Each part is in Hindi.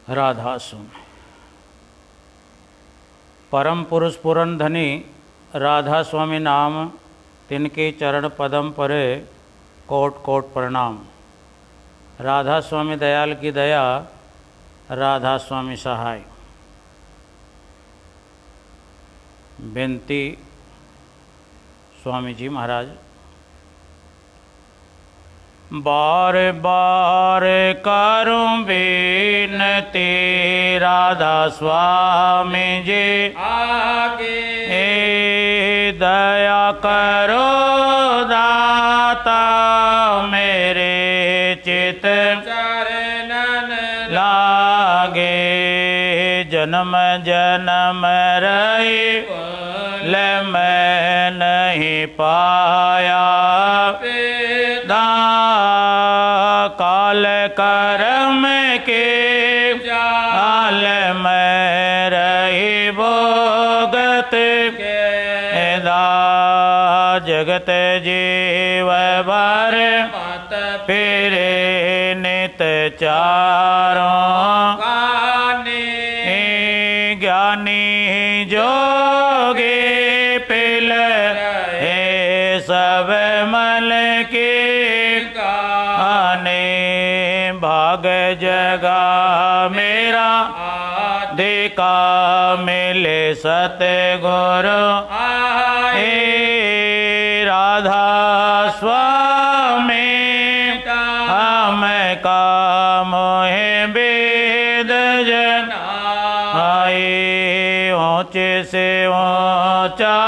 राधा स्वामी। परम पुरुष पुरन धनी राधा स्वामी नाम, तिनके चरण पदम परे कोट कोट प्रणाम। राधा स्वामी दयाल की दया, राधा स्वामी सहाय। बेनती स्वामी जी महाराज। बार बार करूं बेनती राधा स्वामी जी आगे दया करो दाता मेरे चित चरणन लागे। जन्म जन्म रही ले मैं नहीं पाया काल कर्म के जाल में रही भोगत दा जगत जीव भर फिरे नित चारों ज्ञानी जोगे पिल हे सब मल के भाग जगा मेरा देखा मिले सतगुरु हे राधा स्वामी हम का मोहे वेद जन आए ऊंचे से ऊंचा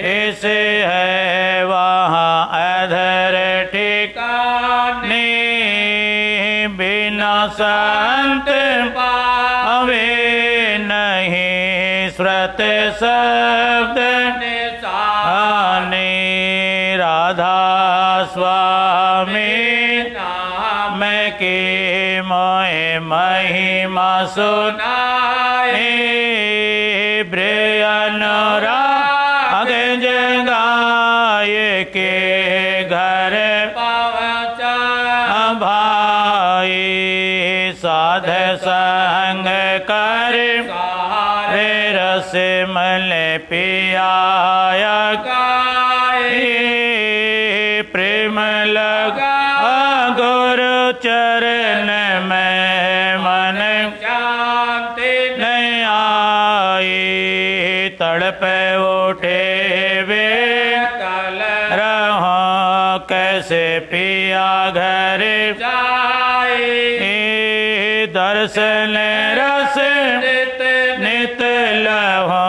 ऐसे है वहाँ अधर ठिकाने बिना संत पावे नहीं श्रुत शब्द आने। राधा स्वामी नाम के मोहे महिमा सुनाए अनुराग जगाए के घर भाई साध संग कर रस मल पियाया प्रेम लगा गुरु चरण में मन नहीं आई। तड़प उठे वे रहो कैसे पिया घर दर्शन रस नित लहो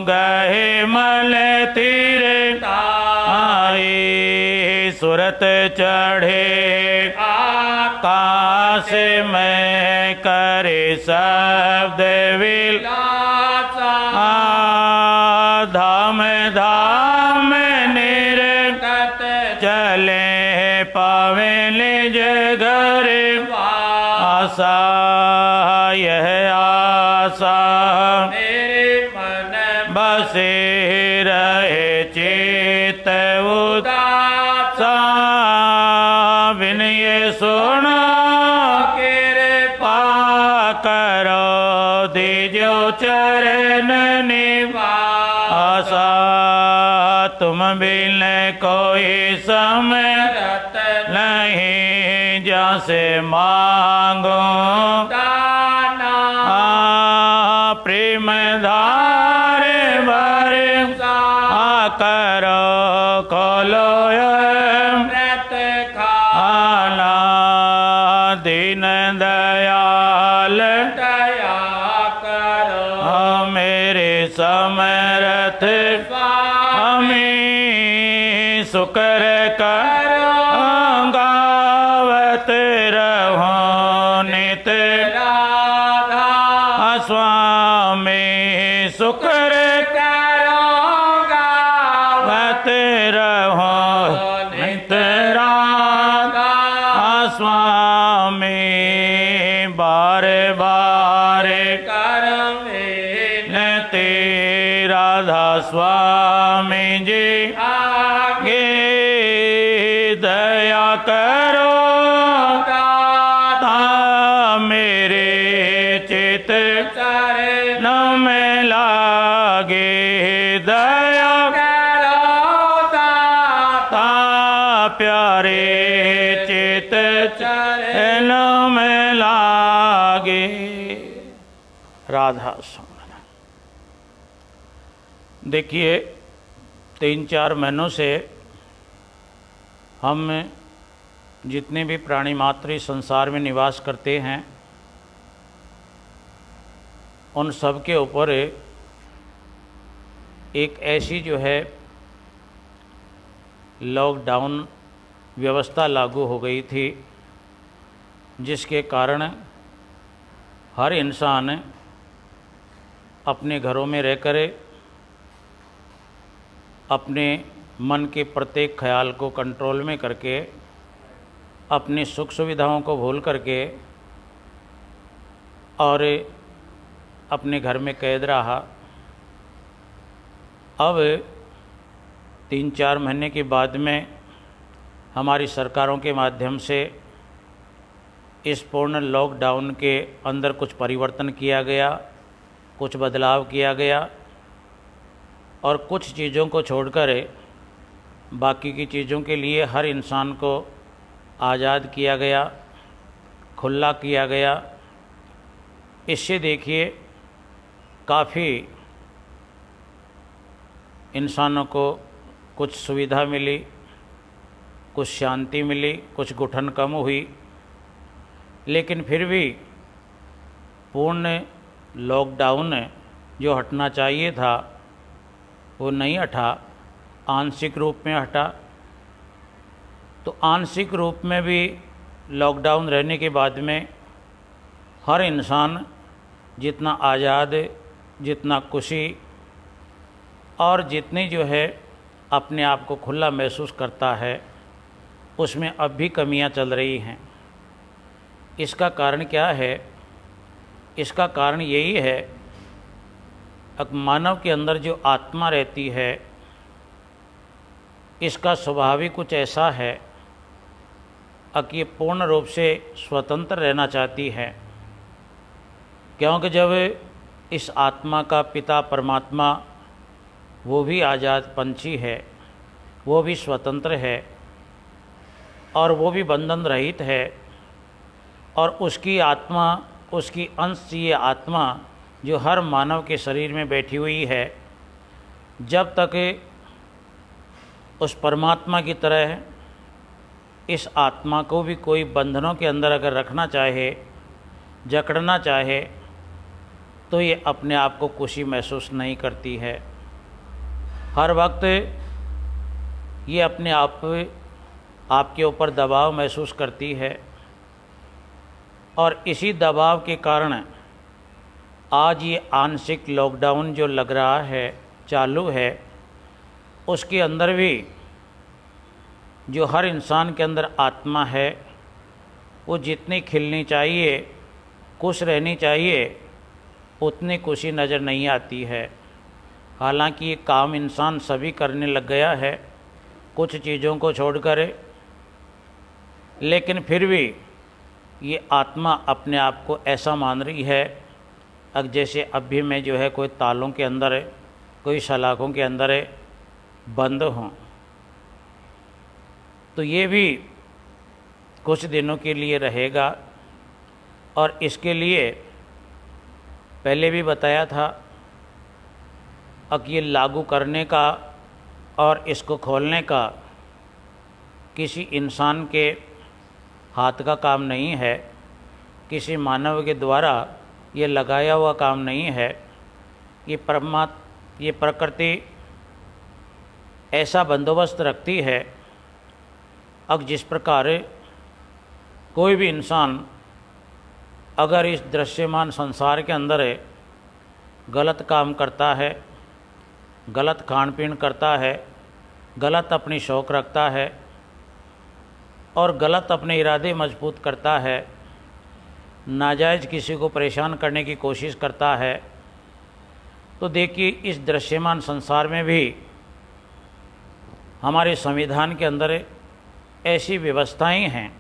गहे मल तीर आई। सुरत चढ़े आकाश में करे शब्द विल धाम धाम निर्गत चले पावे निज घर आशा यह आशा मेरे मन बसे रहे चित उदासा विनय सुनो कृपा करो दीजो चरण निवासा। तुम बिन कोई समय नहीं जैसे मांगो प्रेम धार भर करो खोलो व्रत खाना दीन दयाल दया करो मेरे समर्थ हमें शुक्र करो गावत रहो नित राधा स्वामी शुक्र करो गावत रहो नित राधा स्वामी। बार बार करते राधा स्वामी जी आगे दया करो दाता मेरे प्यारे चित चरण में लागे। राधा स्वामी। देखिए 3-4 महीनों से हम जितने भी प्राणी मात्र इस संसार में निवास करते हैं उन सब के ऊपर एक ऐसी जो है लॉकडाउन व्यवस्था लागू हो गई थी, जिसके कारण हर इंसान अपने घरों में रहकर अपने मन के प्रत्येक ख्याल को कंट्रोल में करके अपनी सुख सुविधाओं को भूल करके और अपने घर में कैद रहा। अब 3-4 महीने के बाद में हमारी सरकारों के माध्यम से इस पूर्ण लॉकडाउन के अंदर कुछ परिवर्तन किया गया, कुछ बदलाव किया गया और कुछ चीज़ों को छोड़कर बाकी की चीज़ों के लिए हर इंसान को आज़ाद किया गया, खुला किया गया। इससे देखिए काफ़ी इंसानों को कुछ सुविधा मिली, कुछ शांति मिली, कुछ घुटन कम हुई, लेकिन फिर भी पूर्ण लॉकडाउन जो हटना चाहिए था वो नहीं हटा, आंशिक रूप में हटा। तो आंशिक रूप में भी लॉकडाउन रहने के बाद में हर इंसान जितना आज़ाद, जितना खुशी और जितनी जो है अपने आप को खुला महसूस करता है, उसमें अब भी कमियां चल रही हैं। इसका कारण क्या है? इसका कारण यही है मानव के अंदर जो आत्मा रहती है इसका स्वभाव ही कुछ ऐसा है कि ये पूर्ण रूप से स्वतंत्र रहना चाहती है, क्योंकि जब इस आत्मा का पिता परमात्मा वो भी आज़ाद पंछी है, वो भी स्वतंत्र है और वो भी बंधन रहित है और उसकी आत्मा, उसकी अंश ये आत्मा जो हर मानव के शरीर में बैठी हुई है, जब तक उस परमात्मा की तरह इस आत्मा को भी कोई बंधनों के अंदर अगर रखना चाहे, जकड़ना चाहे, तो ये अपने आप को खुशी महसूस नहीं करती है। हर वक्त ये अपने आप आपके ऊपर दबाव महसूस करती है और इसी दबाव के कारण आज ये आंशिक लॉकडाउन जो लग रहा है, चालू है, उसके अंदर भी जो हर इंसान के अंदर आत्मा है वो जितनी खिलनी चाहिए, खुश रहनी चाहिए, उतनी खुशी नज़र नहीं आती है। हालांकि ये काम इंसान सभी करने लग गया है कुछ चीज़ों को छोड़कर, लेकिन फिर भी ये आत्मा अपने आप को ऐसा मान रही है अब जैसे अभी मैं जो है कोई तालों के अंदर है, कोई सलाखों के अंदर है, बंद हों। तो ये भी कुछ दिनों के लिए रहेगा और इसके लिए पहले भी बताया था अब ये लागू करने का और इसको खोलने का किसी इंसान के हाथ का काम नहीं है, किसी मानव के द्वारा ये लगाया हुआ काम नहीं है। ये प्रकृति ऐसा बंदोबस्त रखती है। अब जिस प्रकार कोई भी इंसान अगर इस दृश्यमान संसार के अंदर गलत काम करता है, गलत खान पीन करता है, गलत अपनी शौक़ रखता है और गलत अपने इरादे मजबूत करता है, नाजायज़ किसी को परेशान करने की कोशिश करता है, तो देखिए इस दृश्यमान संसार में भी हमारे संविधान के अंदर ऐसी व्यवस्थाएं हैं,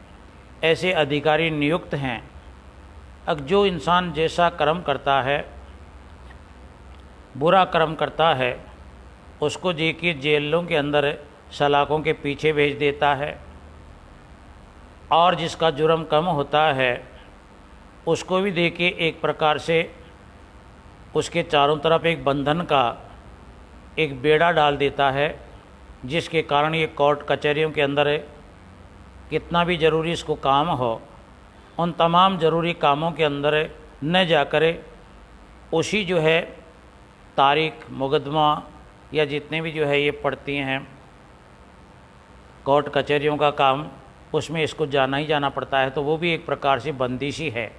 ऐसे अधिकारी नियुक्त हैं। अब जो इंसान जैसा कर्म करता है, बुरा कर्म करता है, उसको देखिए जेलों के अंदर सलाखों के पीछे भेज देता है। और जिसका जुर्म कम होता है उसको भी देखिए एक प्रकार से उसके चारों तरफ एक बंधन का एक बेड़ा डाल देता है, जिसके कारण ये कोर्ट कचहरियों के अंदर कितना भी ज़रूरी इसको काम हो, उन तमाम ज़रूरी कामों के अंदर न जाकर उसी जो है तारीख मुकदमा या जितने भी जो है ये पड़ती हैं कोर्ट कचहरियों का काम, उसमें इसको जाना ही जाना पड़ता है। तो वो भी एक प्रकार से बंदिश ही है।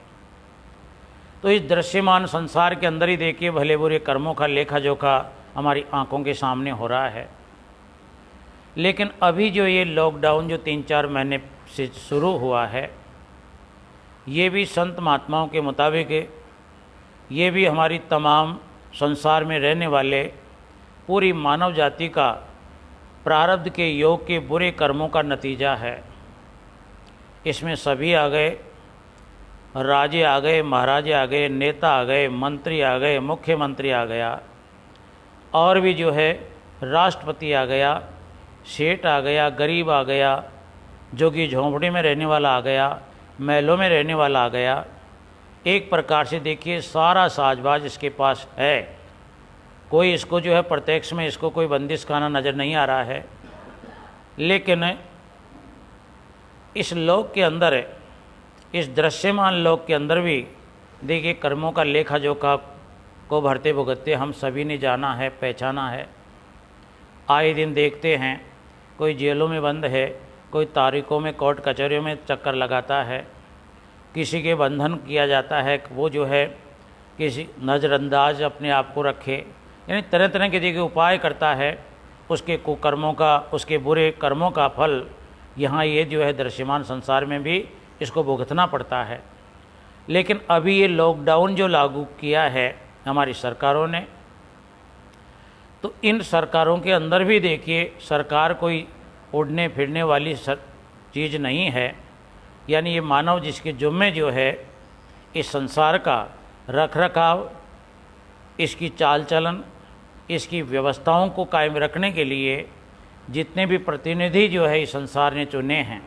तो इस दृश्यमान संसार के अंदर ही देखिए भले बुरे कर्मों का लेखा जोखा हमारी आंखों के सामने हो रहा है। लेकिन अभी जो ये लॉकडाउन जो 3-4 महीने से शुरू हुआ है, ये भी संत महात्माओं के मुताबिक ये भी हमारी तमाम संसार में रहने वाले पूरी मानव जाति का प्रारब्ध के योग के बुरे कर्मों का नतीजा है। इसमें सभी आ गए, राजे आ गए, महाराजे आ गए, नेता आ गए, मंत्री आ गए, मुख्यमंत्री आ गया, और भी जो है राष्ट्रपति आ गया, सेठ आ गया, गरीब आ गया, जोगी झोंपड़ी में रहने वाला आ गया, महलों में रहने वाला आ गया। एक प्रकार से देखिए सारा साजबाज इसके पास है। कोई इसको जो है प्रत्यक्ष में इसको कोई बंदिश खाना नज़र नहीं आ रहा है। लेकिन इस लोक के अंदर, इस दृश्यमान लोक के अंदर भी देखिए कर्मों का लेखा जोखा को भरते भुगतते हम सभी ने जाना है, पहचाना है। आए दिन देखते हैं कोई जेलों में बंद है, कोई तारीखों में कोर्ट कचहरियों में चक्कर लगाता है, किसी के बंधन किया जाता है, वो जो है किसी नज़रअंदाज अपने आप को रखे, यानी तरह तरह के देखिए उपाय करता है। उसके कुकर्मों का, उसके बुरे कर्मों का फल यहाँ ये जो है दृश्यमान संसार में भी इसको भुगतना पड़ता है। लेकिन अभी ये लॉकडाउन जो लागू किया है हमारी सरकारों ने, तो इन सरकारों के अंदर भी देखिए सरकार कोई उड़ने फिरने वाली चीज़ नहीं है। यानी ये मानव जिसके जुम्मे जो है इस संसार का रख रखाव, इसकी चाल चलन, इसकी व्यवस्थाओं को कायम रखने के लिए जितने भी प्रतिनिधि जो है इस संसार ने चुने हैं,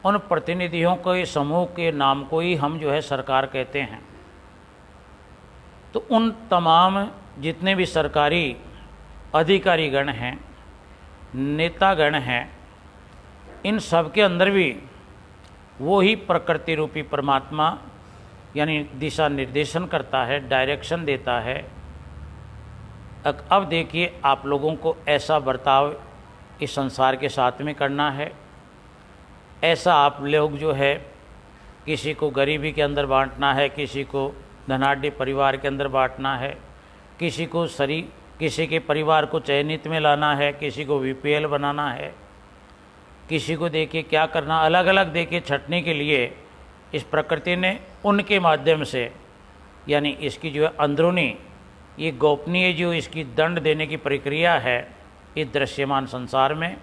उन प्रतिनिधियों के समूह के नाम को ही हम जो है सरकार कहते हैं। तो उन तमाम जितने भी सरकारी अधिकारीगण हैं, नेतागण हैं, इन सब के अंदर भी वो ही प्रकृति रूपी परमात्मा यानी दिशा निर्देशन करता है, डायरेक्शन देता है। अब देखिए आप लोगों को ऐसा बर्ताव इस संसार के साथ में करना है, ऐसा आप लोग जो है किसी को गरीबी के अंदर बांटना है, किसी को धनाढ़ परिवार के अंदर बांटना है, किसी के परिवार को चयनित में लाना है, किसी को बीपीएल बनाना है, किसी को देखिए क्या करना, अलग अलग देखिए छटने के लिए इस प्रकृति ने उनके माध्यम से, यानी इसकी जो है अंदरूनी ये गोपनीय जो इसकी दंड देने की प्रक्रिया है इस दृश्यमान संसार में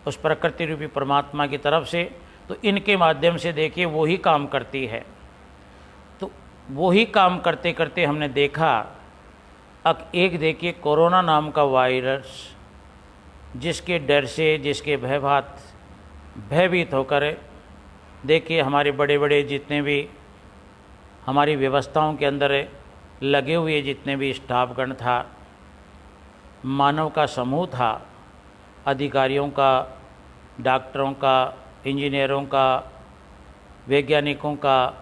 उस प्रकृति रूपी परमात्मा की तरफ से, तो इनके माध्यम से देखिए वो ही काम करती है। तो वो ही काम करते करते हमने देखा अब एक देखिए कोरोना नाम का वायरस जिसके डर से, जिसके भयभीत होकर देखिए हमारे बड़े बड़े जितने भी हमारी व्यवस्थाओं के अंदर लगे हुए जितने भी स्टाफगण था, मानव का समूह था, अधिकारियों का, डॉक्टरों का, इंजीनियरों का, वैज्ञानिकों का,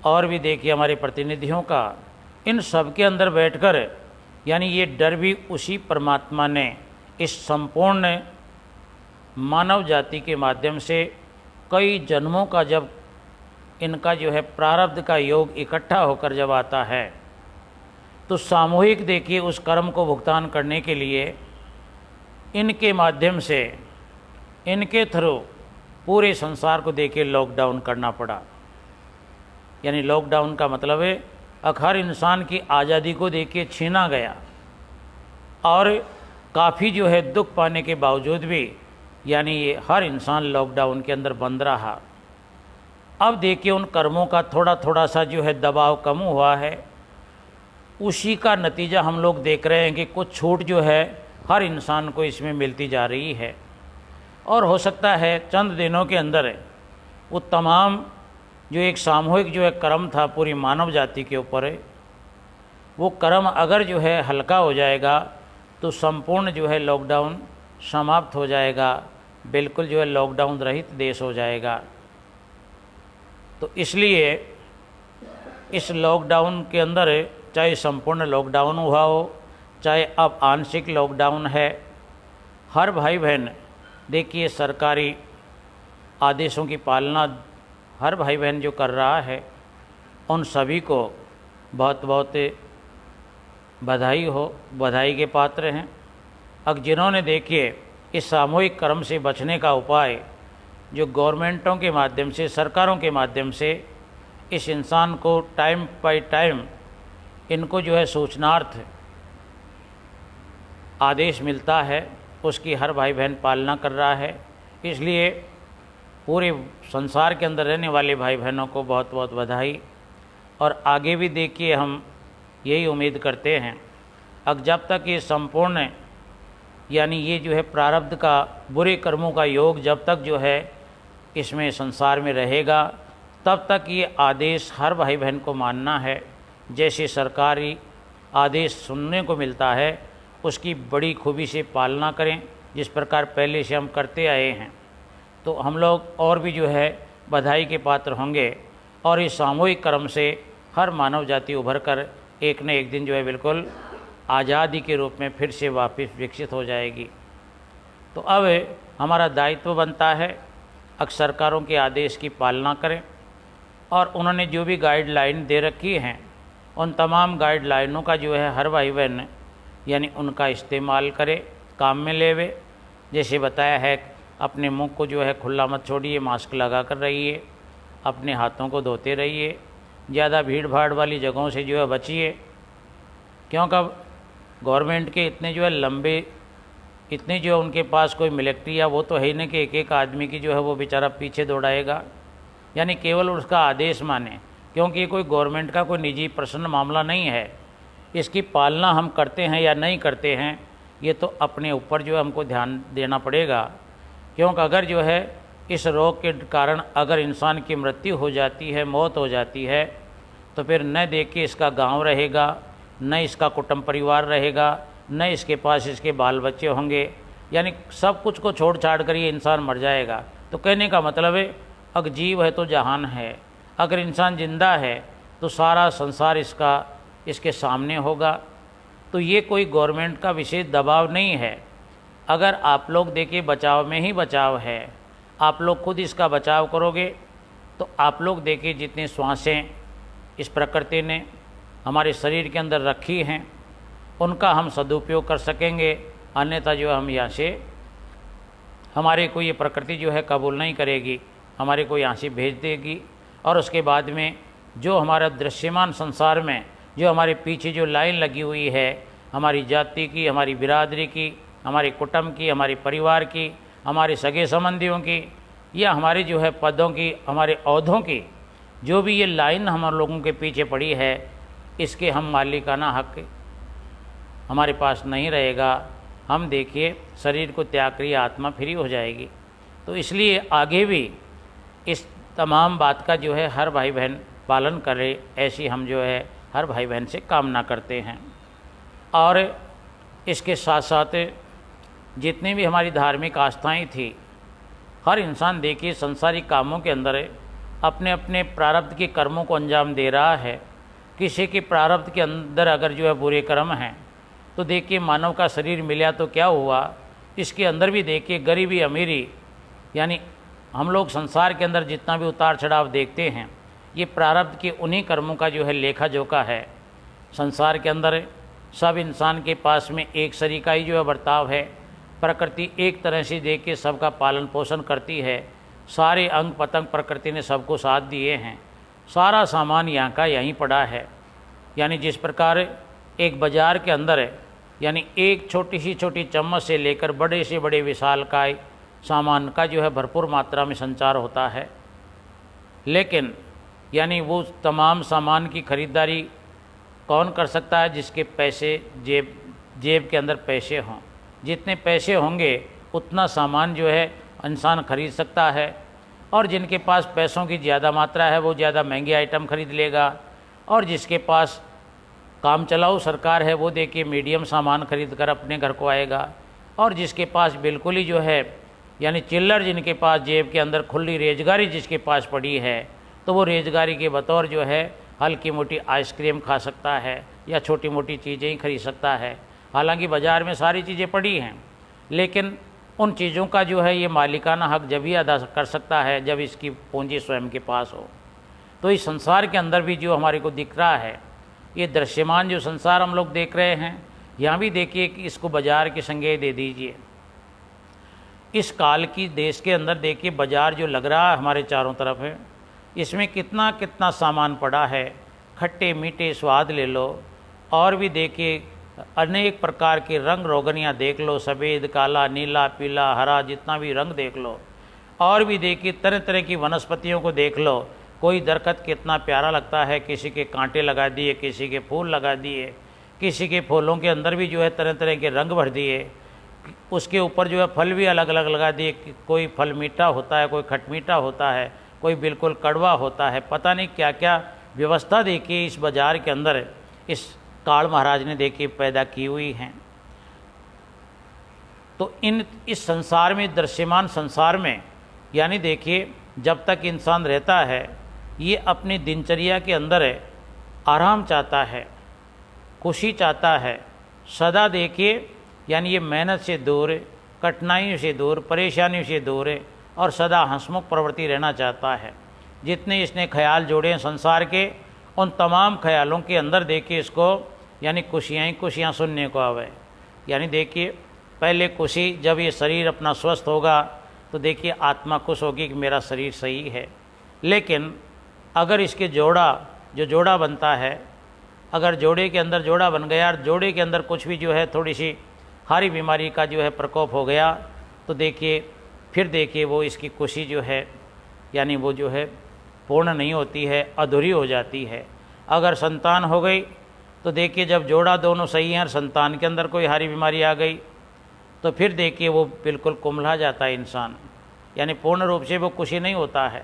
और भी देखिए हमारे प्रतिनिधियों का, इन सब के अंदर बैठकर यानी ये डर भी उसी परमात्मा ने इस संपूर्ण मानव जाति के माध्यम से कई जन्मों का जब इनका जो है प्रारब्ध का योग इकट्ठा होकर जब आता है तो सामूहिक देखिए उस कर्म को भुगतान करने के लिए इनके माध्यम से, इनके थ्रू पूरे संसार को देखिए लॉकडाउन करना पड़ा। यानी लॉकडाउन का मतलब है हर इंसान की आज़ादी को देखिए छीना गया और काफ़ी जो है दुख पाने के बावजूद भी यानी ये हर इंसान लॉकडाउन के अंदर बंद रहा। अब देखिए उन कर्मों का थोड़ा थोड़ा सा जो है दबाव कम हुआ है, उसी का नतीजा हम लोग देख रहे हैं कि कुछ छूट जो है हर इंसान को इसमें मिलती जा रही है। और हो सकता है चंद दिनों के अंदर वो तमाम जो एक सामूहिक जो है कर्म था पूरी मानव जाति के ऊपर, वो कर्म अगर जो है हल्का हो जाएगा तो संपूर्ण जो है लॉकडाउन समाप्त हो जाएगा, बिल्कुल जो है लॉकडाउन रहित देश हो जाएगा। तो इसलिए इस लॉकडाउन के अंदर चाहे संपूर्ण लॉकडाउन हुआ हो, चाहे अब आंशिक लॉकडाउन है, हर भाई बहन देखिए सरकारी आदेशों की पालना हर भाई बहन जो कर रहा है, उन सभी को बहुत बहुत बधाई हो, बधाई के पात्र हैं। अब जिन्होंने देखिए इस सामूहिक कर्म से बचने का उपाय जो गवर्नमेंटों के माध्यम से, सरकारों के माध्यम से इस इंसान को टाइम बाई टाइम इनको जो है सूचनार्थ आदेश मिलता है, उसकी हर भाई बहन पालना कर रहा है। इसलिए पूरे संसार के अंदर रहने वाले भाई बहनों को बहुत बहुत बधाई। और आगे भी देखिए हम यही उम्मीद करते हैं, अब जब तक ये संपूर्ण यानी ये जो है प्रारब्ध का बुरे कर्मों का योग जब तक जो है इसमें संसार में रहेगा, तब तक ये आदेश हर भाई बहन को मानना है। जैसे सरकारी आदेश सुनने को मिलता है उसकी बड़ी खूबी से पालना करें, जिस प्रकार पहले से हम करते आए हैं। तो हम लोग और भी जो है बधाई के पात्र होंगे और इस सामूहिक कर्म से हर मानव जाति उभर कर एक न एक दिन जो है बिल्कुल आज़ादी के रूप में फिर से वापस विकसित हो जाएगी। तो अब हमारा दायित्व बनता है अब सरकारों के आदेश की पालना करें और उन्होंने जो भी गाइडलाइन दे रखी हैं उन तमाम गाइडलाइनों का जो है हर भाई बहन यानी उनका इस्तेमाल करे, काम में लेवे। जैसे बताया है अपने मुंह को जो है खुला मत छोड़िए, मास्क लगा कर रहिए, अपने हाथों को धोते रहिए, ज़्यादा भीड़ भाड़ वाली जगहों से जो है बचिए, क्योंकि गवर्नमेंट के इतने जो है लंबे इतने जो है उनके पास कोई मिलिट्री या वो तो है ही नहीं कि एक एक आदमी की जो है वो बेचारा पीछे दौड़ाएगा, यानी केवल उसका आदेश माने, क्योंकि ये कोई गवर्नमेंट का कोई निजी पर्सनल मामला नहीं है। इसकी पालना हम करते हैं या नहीं करते हैं ये तो अपने ऊपर जो है हमको ध्यान देना पड़ेगा, क्योंकि अगर जो है इस रोग के कारण अगर इंसान की मृत्यु हो जाती है, मौत हो जाती है, तो फिर न देख के इसका गांव रहेगा, न इसका कुटुंब परिवार रहेगा, न इसके पास इसके बाल बच्चे होंगे, यानी सब कुछ को छोड़ छाड़ कर ये इंसान मर जाएगा। तो कहने का मतलब है अगर जीव है तो जहान है, अगर इंसान जिंदा है तो सारा संसार इसके सामने होगा। तो ये कोई गवर्नमेंट का विशेष दबाव नहीं है। अगर आप लोग देखिए बचाव में ही बचाव है, आप लोग खुद इसका बचाव करोगे तो आप लोग देखिए जितनी श्वासें इस प्रकृति ने हमारे शरीर के अंदर रखी हैं उनका हम सदुपयोग कर सकेंगे, अन्यथा जो हम यहाँ से हमारे को ये प्रकृति जो है कबूल नहीं करेगी, हमारे को यहाँ से भेज देगी। और उसके बाद में जो हमारा दृश्यमान संसार में जो हमारे पीछे जो लाइन लगी हुई है हमारी जाति की, हमारी बिरादरी की, हमारे कुटुंब की, हमारे परिवार की, हमारे सगे संबंधियों की या हमारे जो है पदों की, हमारे औहदों की, जो भी ये लाइन हम लोगों के पीछे पड़ी है, इसके हम मालिकाना हक हमारे पास नहीं रहेगा। हम देखिए शरीर को त्याग कर आत्मा फ्री हो जाएगी। तो इसलिए आगे भी इस तमाम बात का जो है हर भाई बहन पालन करे, ऐसी हम जो है हर भाई बहन से कामना करते हैं। और इसके साथ साथ जितनी भी हमारी धार्मिक आस्थाएं थी, हर इंसान देखिए संसारिक कामों के अंदर अपने अपने प्रारब्ध के कर्मों को अंजाम दे रहा है। किसी के प्रारब्ध के अंदर अगर जो है बुरे कर्म हैं तो देखिए मानव का शरीर मिला तो क्या हुआ, इसके अंदर भी देखिए गरीबी अमीरी, यानी हम लोग संसार के अंदर जितना भी उतार चढ़ाव देखते हैं ये प्रारब्ध के उन्हीं कर्मों का जो है लेखा जोखा है। संसार के अंदर सब इंसान के पास में एक सरीका ही जो है बर्ताव है। प्रकृति एक तरह से देख के सबका पालन पोषण करती है। सारे अंग पतंग प्रकृति ने सबको साथ दिए हैं। सारा सामान यहाँ का यहीं पड़ा है। यानी जिस प्रकार एक बाज़ार के अंदर है, यानी एक छोटी सी छोटी चम्मच से लेकर बड़े से बड़े विशालकाय सामान का जो है भरपूर मात्रा में संचार होता है, लेकिन यानी वो तमाम सामान की खरीदारी कौन कर सकता है? जिसके पैसे जेब के अंदर पैसे हों। जितने पैसे होंगे उतना सामान जो है इंसान खरीद सकता है, और जिनके पास पैसों की ज़्यादा मात्रा है वो ज़्यादा महंगे आइटम खरीद लेगा, और जिसके पास काम चलाऊ सरकार है वो देखिए मीडियम सामान खरीद कर अपने घर को आएगा, और जिसके पास बिल्कुल ही जो है यानी चिल्लर, जिनके पास जेब के अंदर खुली रेजगारी जिसके पास पड़ी है, तो वो रेजगारी के बतौर जो है हल्की मोटी आइसक्रीम खा सकता है या छोटी मोटी चीज़ें ही खरीद सकता है। हालांकि बाज़ार में सारी चीज़ें पड़ी हैं, लेकिन उन चीज़ों का जो है ये मालिकाना हक जब ही अदा कर सकता है जब इसकी पूंजी स्वयं के पास हो। तो इस संसार के अंदर भी जो हमारे को दिख रहा है, ये दृश्यमान जो संसार हम लोग देख रहे हैं, यहाँ भी देखिए कि इसको बाज़ार की संज्ञा दे दीजिए। इस काल की देश के अंदर देखिए बाज़ार जो लग रहा है हमारे चारों तरफ है, इसमें कितना कितना सामान पड़ा है, खट्टे मीठे स्वाद ले लो, और भी देखिए अनेक प्रकार के रंग रोगनियाँ देख लो, सफ़ेद काला नीला पीला हरा जितना भी रंग देख लो, और भी देखिए तरह तरह की वनस्पतियों को देख लो। कोई दरख्त कितना प्यारा लगता है, किसी के कांटे लगा दिए, किसी के फूल लगा दिए, किसी के फूलों के अंदर भी जो है तरह तरह के रंग भर दिए, उसके ऊपर जो है फल भी अलग अलग लगा दिए। कोई फल मीठा होता है, कोई खटमीठा होता है, कोई बिल्कुल कड़वा होता है, पता नहीं क्या क्या व्यवस्था देखिए इस बाज़ार के अंदर इस काल महाराज ने देखिए पैदा की हुई हैं। तो इस संसार में, दृश्यमान संसार में, यानी देखिए जब तक इंसान रहता है ये अपनी दिनचर्या के अंदर आराम चाहता है, खुशी चाहता है, सदा देखिए यानी ये मेहनत से दूर, कठिनाइयों से दूर, परेशानियों से दूर और सदा हंसमुख प्रवृत्ति रहना चाहता है। जितने इसने ख्याल जोड़े हैं संसार के, उन तमाम ख्यालों के अंदर देखिए इसको यानी खुशियाँ ही खुशियाँ सुनने को आवे। यानी देखिए पहले खुशी जब ये शरीर अपना स्वस्थ होगा तो देखिए आत्मा खुश होगी कि मेरा शरीर सही है। लेकिन अगर इसके जोड़ा बनता है, अगर जोड़े के अंदर जोड़ा बन गया और जोड़े के अंदर कुछ भी जो है थोड़ी सी हारी बीमारी का जो है प्रकोप हो गया, तो देखिए फिर देखिए वो इसकी खुशी जो है यानी वो जो है पूर्ण नहीं होती है, अधूरी हो जाती है। अगर संतान हो गई तो देखिए जब जोड़ा दोनों सही हैं और संतान के अंदर कोई हारी बीमारी आ गई तो फिर देखिए वो बिल्कुल कुम्हला जाता है इंसान, यानी पूर्ण रूप से वो खुशी नहीं होता है।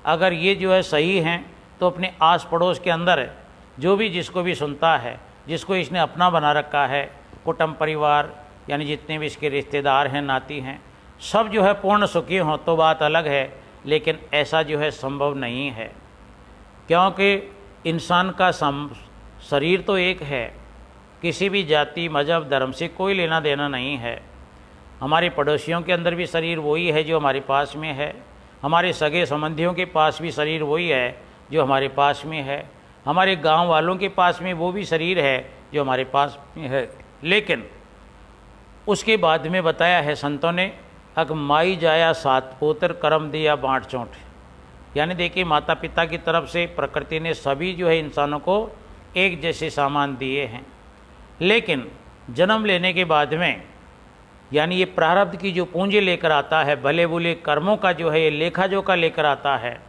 अगर ये जो है सही हैं तो अपने आस पड़ोस के अंदर जो भी जिसको भी सुनता है, जिसको इसने अपना बना रखा है, कुटुंब परिवार यानी जितने भी इसके रिश्तेदार हैं, नाती हैं, सब जो है पूर्ण सुखी हों तो बात अलग है। लेकिन ऐसा जो है संभव नहीं है, क्योंकि इंसान का शरीर तो एक है, किसी भी जाति मजहब धर्म से कोई लेना देना नहीं है। हमारे पड़ोसियों के अंदर भी शरीर वही है जो हमारे पास में है, हमारे सगे संबंधियों के पास भी शरीर वही है जो हमारे पास में है, हमारे गांव वालों के पास में वो भी शरीर है जो हमारे पास में है। लेकिन उसके बाद में बताया है संतों ने, अग माई जाया सात पुत्र कर्म दिया बाँट चोट। यानी देखिए माता पिता की तरफ से प्रकृति ने सभी जो है इंसानों को एक जैसे सामान दिए हैं, लेकिन जन्म लेने के बाद में यानी ये प्रारब्ध की जो पूंजी लेकर आता है, भले बुरे कर्मों का जो है ये लेखा जोखा लेकर आता है।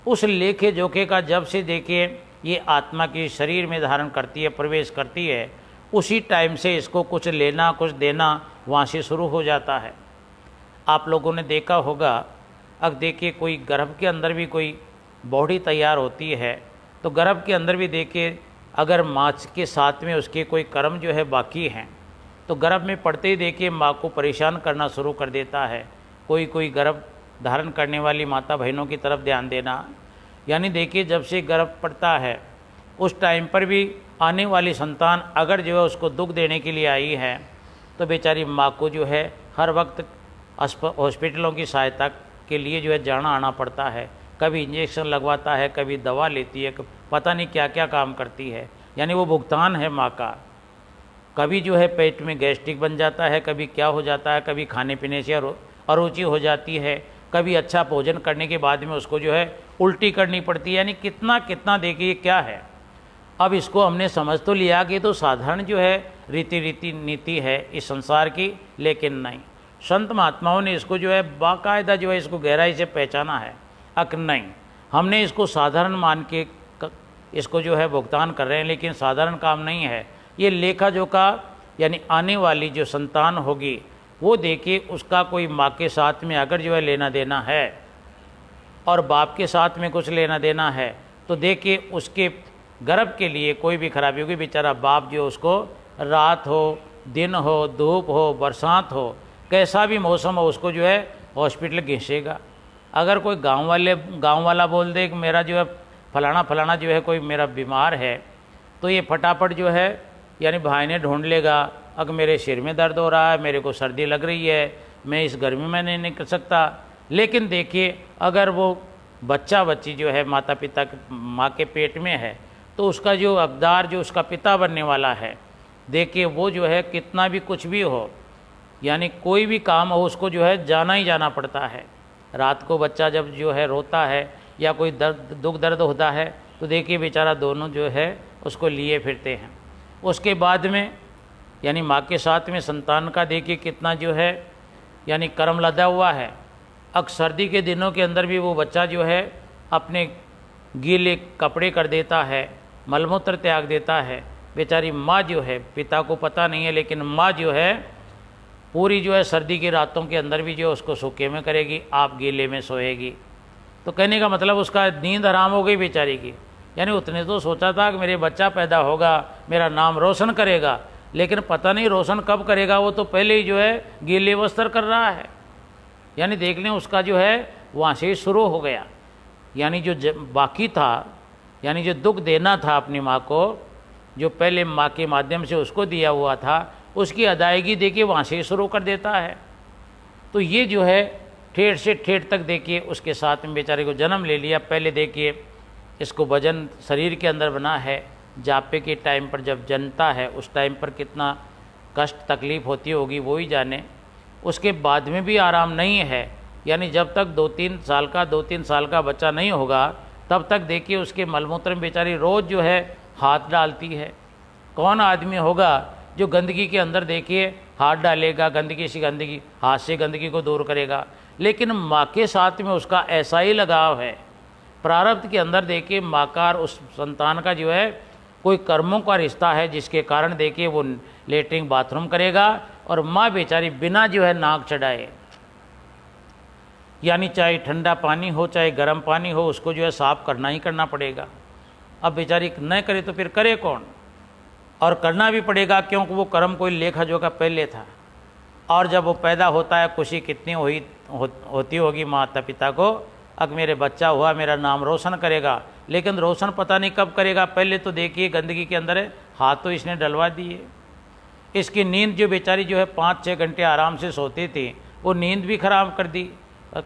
उस लेखे जोखे का जब से देखिए ये आत्मा के शरीर में धारण करती है, प्रवेश करती है, उसी टाइम से इसको कुछ लेना कुछ देना वहाँ से शुरू हो जाता है। आप लोगों ने देखा होगा, अब देखिए कोई गर्भ के अंदर भी कोई बॉडी तैयार होती है तो गर्भ के अंदर भी देखिए अगर माँ के साथ में उसके कोई कर्म जो है बाकी हैं तो गर्भ में पड़ते ही देखिए माँ को परेशान करना शुरू कर देता है। कोई गर्भ धारण करने वाली माता बहनों की तरफ ध्यान देना, यानी देखिए जब से गर्भ पड़ता है उस टाइम पर भी आने वाली संतान अगर जो है उसको दुख देने के लिए आई है तो बेचारी माँ को जो है हर वक्त हॉस्पिटलों की सहायता के लिए जो है जाना आना पड़ता है। कभी इंजेक्शन लगवाता है, कभी दवा लेती है, पता नहीं क्या क्या काम करती है। यानी वो भुगतान है माँ का। कभी जो है पेट में गैस्ट्रिक बन जाता है, कभी क्या हो जाता है, कभी खाने पीने से अरुचि हो जाती है, कभी अच्छा भोजन करने के बाद में उसको जो है उल्टी करनी पड़ती है। यानी कितना कितना देखिए क्या है। अब इसको हमने समझ तो लिया कि तो साधारण जो है रीति नीति है इस संसार की, लेकिन नहीं, संत महात्माओं ने इसको जो है बाकायदा जो है इसको गहराई से पहचाना है। अक नहीं, हमने इसको साधारण मान के इसको जो है भुगतान कर रहे हैं, लेकिन साधारण काम नहीं है। ये लेखा जोखा यानी आने वाली जो संतान होगी वो देखिए उसका कोई माँ के साथ में अगर जो है लेना देना है और बाप के साथ में कुछ लेना देना है, तो देखिए उसके गर्भ के लिए कोई भी खराबी होगी, बेचारा बाप जो उसको रात हो, दिन हो, धूप हो, बरसात हो, कैसा भी मौसम हो, उसको जो है हॉस्पिटल घिसेगा। अगर कोई गांव वाला बोल दे कि मेरा जो है फलाना फलाना जो है कोई मेरा बीमार है, तो ये फटाफट जो है यानी भाई ने ढूंढ लेगा, अगर मेरे सिर में दर्द हो रहा है, मेरे को सर्दी लग रही है, मैं इस गर्मी में नहीं निकल सकता। लेकिन देखिए अगर वो बच्ची जो है माता पिता माँ के पेट में है, तो उसका जो अकदार जो उसका पिता बनने वाला है, देखिए वो जो है कितना भी कुछ भी हो, यानी कोई भी काम हो, उसको जो है जाना ही जाना पड़ता है। रात को बच्चा जब जो है रोता है या कोई दुख दर्द होता है, तो देखिए बेचारा दोनों जो है उसको लिए फिरते हैं। उसके बाद में यानी माँ के साथ में संतान का देखिए कितना जो है यानी कर्म लदा हुआ है। अब सर्दी के दिनों के अंदर भी वो बच्चा जो है अपने गीले कपड़े कर देता है, मलमूत्र त्याग देता है। बेचारी माँ जो है, पिता को पता नहीं है, लेकिन माँ जो है पूरी जो है सर्दी की रातों के अंदर भी जो उसको सूखे में करेगी, आप गीले में सोएगी। तो कहने का मतलब उसका नींद हराम हो गई बेचारी की। यानी उसने तो सोचा था कि मेरे बच्चा पैदा होगा, मेरा नाम रोशन करेगा, लेकिन पता नहीं रोशन कब करेगा, वो तो पहले ही जो है गीले वस्त्र कर रहा है। यानी देख लें उसका जो है वहाँ से ही शुरू हो गया। यानी जो बाकी था, यानी जो दुख देना था अपनी माँ को, जो पहले माँ के माध्यम से उसको दिया हुआ था, उसकी अदायगी देखिए वहाँ से ही शुरू कर देता है। तो ये जो है ठेठ से ठेठ तक देखिए उसके साथ में बेचारे को जन्म ले लिया। पहले देखिए इसको वजन शरीर के अंदर बना है, जापे के टाइम पर जब जनता है उस टाइम पर कितना कष्ट तकलीफ़ होती होगी वो ही जाने। उसके बाद में भी आराम नहीं है, यानी जब तक 2-3 साल का बच्चा नहीं होगा तब तक देखिए उसके मलमूत्र में बेचारी रोज़ जो है हाथ डालती है। कौन आदमी होगा जो गंदगी के अंदर देखिए हाथ डालेगा, गंदगी से गंदगी हाथ से गंदगी को दूर करेगा। लेकिन माँ के साथ में उसका ऐसा ही लगाव है। प्रारब्ध के अंदर देखिए माँ का और उस संतान का जो है कोई कर्मों का रिश्ता है, जिसके कारण देखिए वो लेटरिन बाथरूम करेगा और माँ बेचारी बिना जो है नाक चढ़ाए, यानी चाहे ठंडा पानी हो चाहे गर्म पानी हो, उसको जो है साफ करना ही करना पड़ेगा। अब बेचारी न करे तो फिर करे कौन, और करना भी पड़ेगा क्योंकि वो कर्म कोई लेखा जोखा पहले था। और जब वो पैदा होता है खुशी कितनी होती होगी माता पिता को, अब मेरे बच्चा हुआ, मेरा नाम रोशन करेगा। लेकिन रोशन पता नहीं कब करेगा। पहले तो देखिए गंदगी के अंदर हाथ तो इसने डलवा दिए। इसकी नींद जो बेचारी जो है 5-6 घंटे आराम से सोती थी, वो नींद भी खराब कर दी।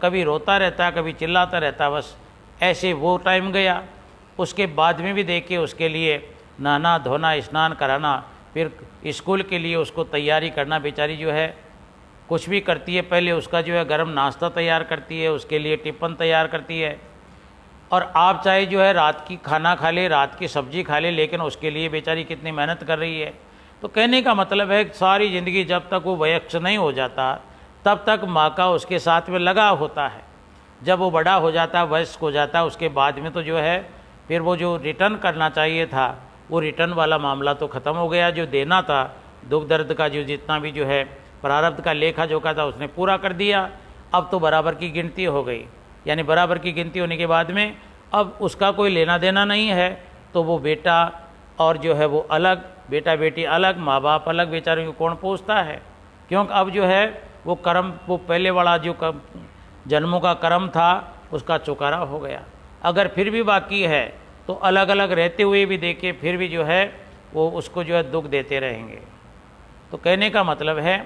कभी रोता रहता, कभी चिल्लाता रहता, बस ऐसे वो टाइम गया। उसके बाद में भी देखिए उसके लिए नहाना धोना स्नान कराना, फिर स्कूल के लिए उसको तैयारी करना, बेचारी जो है कुछ भी करती है। पहले उसका जो है गर्म नाश्ता तैयार करती है, उसके लिए टिफ़िन तैयार करती है। और आप चाहे जो है रात की खाना खा ले, रात की सब्जी खा ले, लेकिन उसके लिए बेचारी कितनी मेहनत कर रही है। तो कहने का मतलब है सारी ज़िंदगी जब तक वो वयस्क नहीं हो जाता तब तक माँ का उसके साथ में लगाव होता है। जब वो बड़ा हो जाता है, वयस्क हो जाता है, उसके बाद में तो जो है फिर वो जो रिटर्न करना चाहिए था, वो रिटर्न वाला मामला तो ख़त्म हो गया। जो देना था दुख दर्द का, जो जितना भी जो है प्रारब्ध का लेखा जोखा था, उसने पूरा कर दिया। अब तो बराबर की गिनती हो गई। यानी बराबर की गिनती होने के बाद में अब उसका कोई लेना देना नहीं है। तो वो बेटा और जो है वो अलग, बेटा बेटी अलग, माँ बाप अलग, बेचारों को कौन पूछता है। क्योंकि अब जो है वो कर्म, वो पहले वाला जो जन्मों का कर्म था उसका चुकारा हो गया। अगर फिर भी बाकी है तो अलग अलग रहते हुए भी देखिए फिर भी जो है वो उसको जो है दुख देते रहेंगे। तो कहने का मतलब है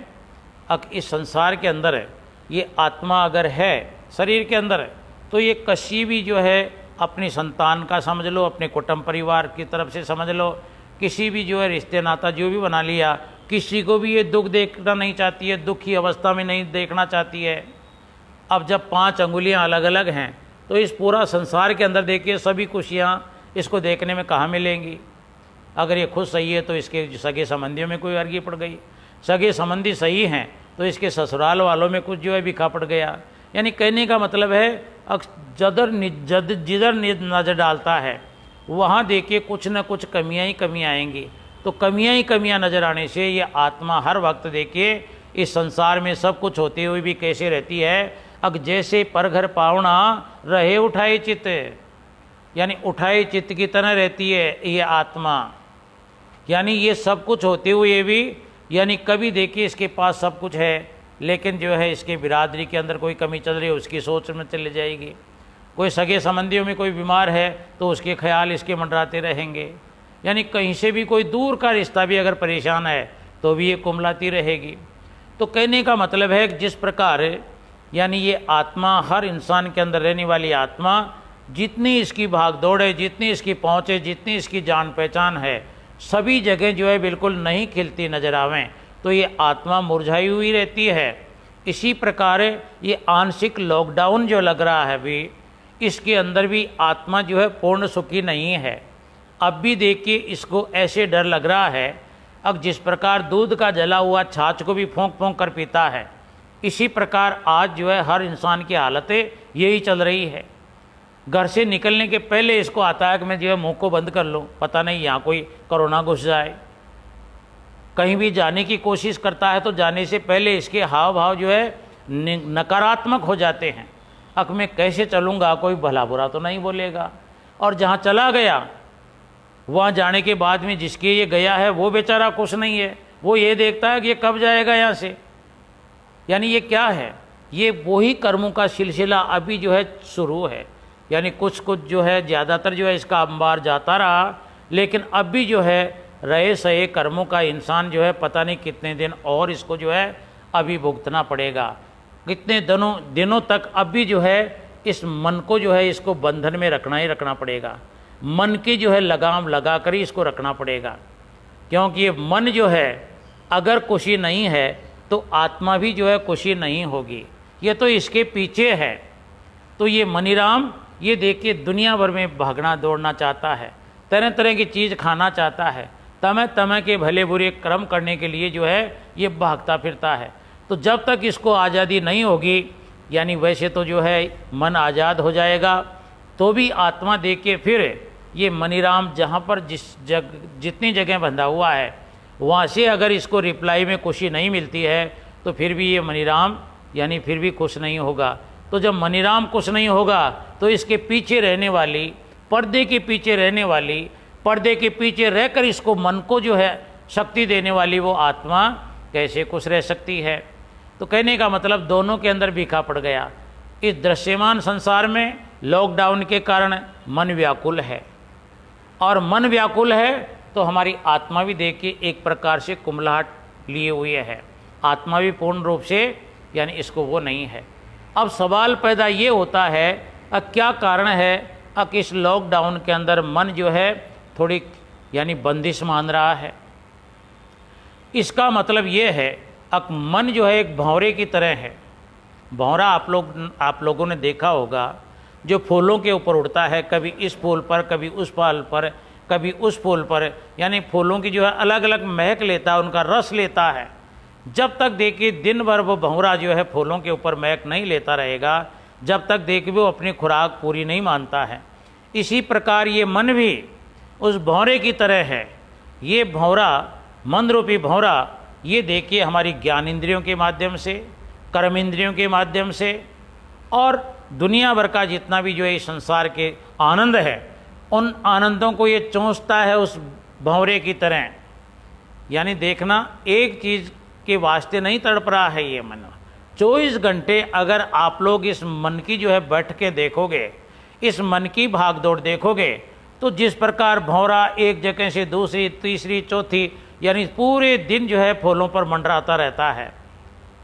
इस संसार के अंदर ये आत्मा अगर है शरीर के अंदर, तो ये कशी भी जो है अपनी संतान का समझ लो, अपने कुटुंब परिवार की तरफ से समझ लो, किसी भी जो है रिश्ते नाता जो भी बना लिया, किसी को भी ये दुख देखना नहीं चाहती है, दुख की अवस्था में नहीं देखना चाहती है। अब जब 5 अंगुलियां अलग अलग हैं तो इस पूरा संसार के अंदर देखिए सभी खुशियाँ इसको देखने में कहाँ मिलेंगी। अगर ये खुद सही है तो इसके सगे संबंधियों में कोई अर्गी पड़ गई, सगे संबंधी सही हैं तो इसके ससुराल वालों में कुछ जो है बिखा पड़ गया। यानी कहने का मतलब है जिधर नज़र डालता है वहाँ देखिए कुछ न कुछ कमियाँ ही कमियाँ आएंगी। तो कमियाँ ही कमियाँ नज़र आने से ये आत्मा हर वक्त देखिए इस संसार में सब कुछ होते हुए भी कैसे रहती है? अग जैसे परघर पावना रहे उठाए चित्त, यानी उठाए चित्त की तरह रहती है ये आत्मा। यानी ये सब कुछ होते हुए भी, यानी कभी देखिए इसके पास सब कुछ है, लेकिन जो है इसके बिरादरी के अंदर कोई कमी चल रही है, उसकी सोच में चली जाएगी। कोई सगे संबंधियों में कोई बीमार है तो उसके ख्याल इसके मंडराते रहेंगे। यानी कहीं से भी कोई दूर का रिश्ता भी अगर परेशान है तो भी ये कुमलाती रहेगी। तो कहने का मतलब है कि जिस प्रकार यानी ये आत्मा, हर इंसान के अंदर रहने वाली आत्मा, जितनी इसकी भाग दौड़ है, जितनी इसकी पहुँच है, जितनी इसकी जान पहचान है, सभी जगह जो है बिल्कुल नहीं खिलती नजर आवें तो ये आत्मा मुरझाई हुई रहती है। इसी प्रकार ये आंशिक लॉकडाउन जो लग रहा है भी, इसके अंदर भी आत्मा जो है पूर्ण सुखी नहीं है। अब भी देखिए इसको ऐसे डर लग रहा है, अब जिस प्रकार दूध का जला हुआ छाछ को भी फूंक फूंक कर पीता है, इसी प्रकार आज जो है हर इंसान की हालतें यही चल रही है। घर से निकलने के पहले इसको आता है कि मैं जो है मुंह को बंद कर लूँ, पता नहीं यहाँ कोई कोरोना घुस जाए। कहीं भी जाने की कोशिश करता है तो जाने से पहले इसके हाव भाव जो है नकारात्मक हो जाते हैं। अब मैं कैसे चलूँगा, कोई भला बुरा तो नहीं बोलेगा। और जहाँ चला गया वहाँ जाने के बाद में जिसके ये गया है वो बेचारा खुश नहीं है, वो ये देखता है कि ये कब जाएगा यहाँ से। यानी ये क्या है? ये वही कर्मों का सिलसिला अभी जो है शुरू है। यानी कुछ कुछ जो है ज़्यादातर जो है इसका अंबार जाता रहा, लेकिन अब भी जो है रहे सहे कर्मों का इंसान जो है पता नहीं कितने दिन और इसको जो है अभी भुगतना पड़ेगा। कितने दिनों तक अब भी जो है इस मन को जो है इसको बंधन में रखना ही रखना पड़ेगा। मन की जो है लगाम लगा कर ही इसको रखना पड़ेगा, क्योंकि ये मन जो है अगर खुशी नहीं है तो आत्मा भी जो है खुशी नहीं होगी। ये तो इसके पीछे है। तो ये मनीराम ये देखिए दुनिया भर में भागना दौड़ना चाहता है, तरह तरह की चीज़ खाना चाहता है, तमह तमह के भले बुरे कर्म करने के लिए जो है ये भागता फिरता है। तो जब तक इसको आज़ादी नहीं होगी, यानी वैसे तो जो है मन आज़ाद हो जाएगा, तो भी आत्मा देखिए फिर ये मनीराम जहाँ पर जितनी जगह बंधा हुआ है वहाँ से अगर इसको रिप्लाई में खुशी नहीं मिलती है तो फिर भी ये मनीराम यानी फिर भी खुश नहीं होगा। तो जब मनीराम खुश नहीं होगा तो इसके पीछे रहने वाली, पर्दे के पीछे रहने वाली, पर्दे के पीछे रहकर इसको मन को जो है शक्ति देने वाली वो आत्मा कैसे खुश रह सकती है? तो कहने का मतलब दोनों के अंदर भीखा पड़ गया। इस दृश्यमान संसार में लॉकडाउन के कारण मन व्याकुल है, और मन व्याकुल है तो हमारी आत्मा भी देखिए एक प्रकार से कुमलाहट लिए हुए है। आत्मा भी पूर्ण रूप से यानी इसको वो नहीं है। अब सवाल पैदा ये होता है अब क्या कारण है अब इस लॉकडाउन के अंदर मन जो है थोड़ी यानी बंदिश मान रहा है। इसका मतलब ये है अब मन जो है एक भंवरे की तरह है। भंवरा आप लोगों ने देखा होगा जो फूलों के ऊपर उड़ता है, कभी इस फूल पर, कभी उस फल पर, कभी उस फूल पर, यानी फूलों की जो है अलग अलग महक लेता है, उनका रस लेता है। जब तक देखिए दिन भर वो भंवरा जो है फूलों के ऊपर महक नहीं लेता रहेगा, जब तक देखिए वो अपनी खुराक पूरी नहीं मानता है। इसी प्रकार ये मन भी उस भंवरे की तरह है। ये भंवरा, मन रूपी भंवरा, ये देखिए हमारी ज्ञान इंद्रियों के माध्यम से, कर्म इंद्रियों के माध्यम से और दुनिया भर का जितना भी जो है संसार के आनंद है, उन आनंदों को ये चूसता है उस भंवरे की तरह। यानी देखना एक चीज़ के वास्ते नहीं तड़प रहा है ये मन। 24 घंटे अगर आप लोग इस मन की जो है बैठ के देखोगे, इस मन की भागदौड़ देखोगे, तो जिस प्रकार भंवरा एक जगह से दूसरी, तीसरी, चौथी, यानी पूरे दिन जो है फूलों पर मंडराता रहता है,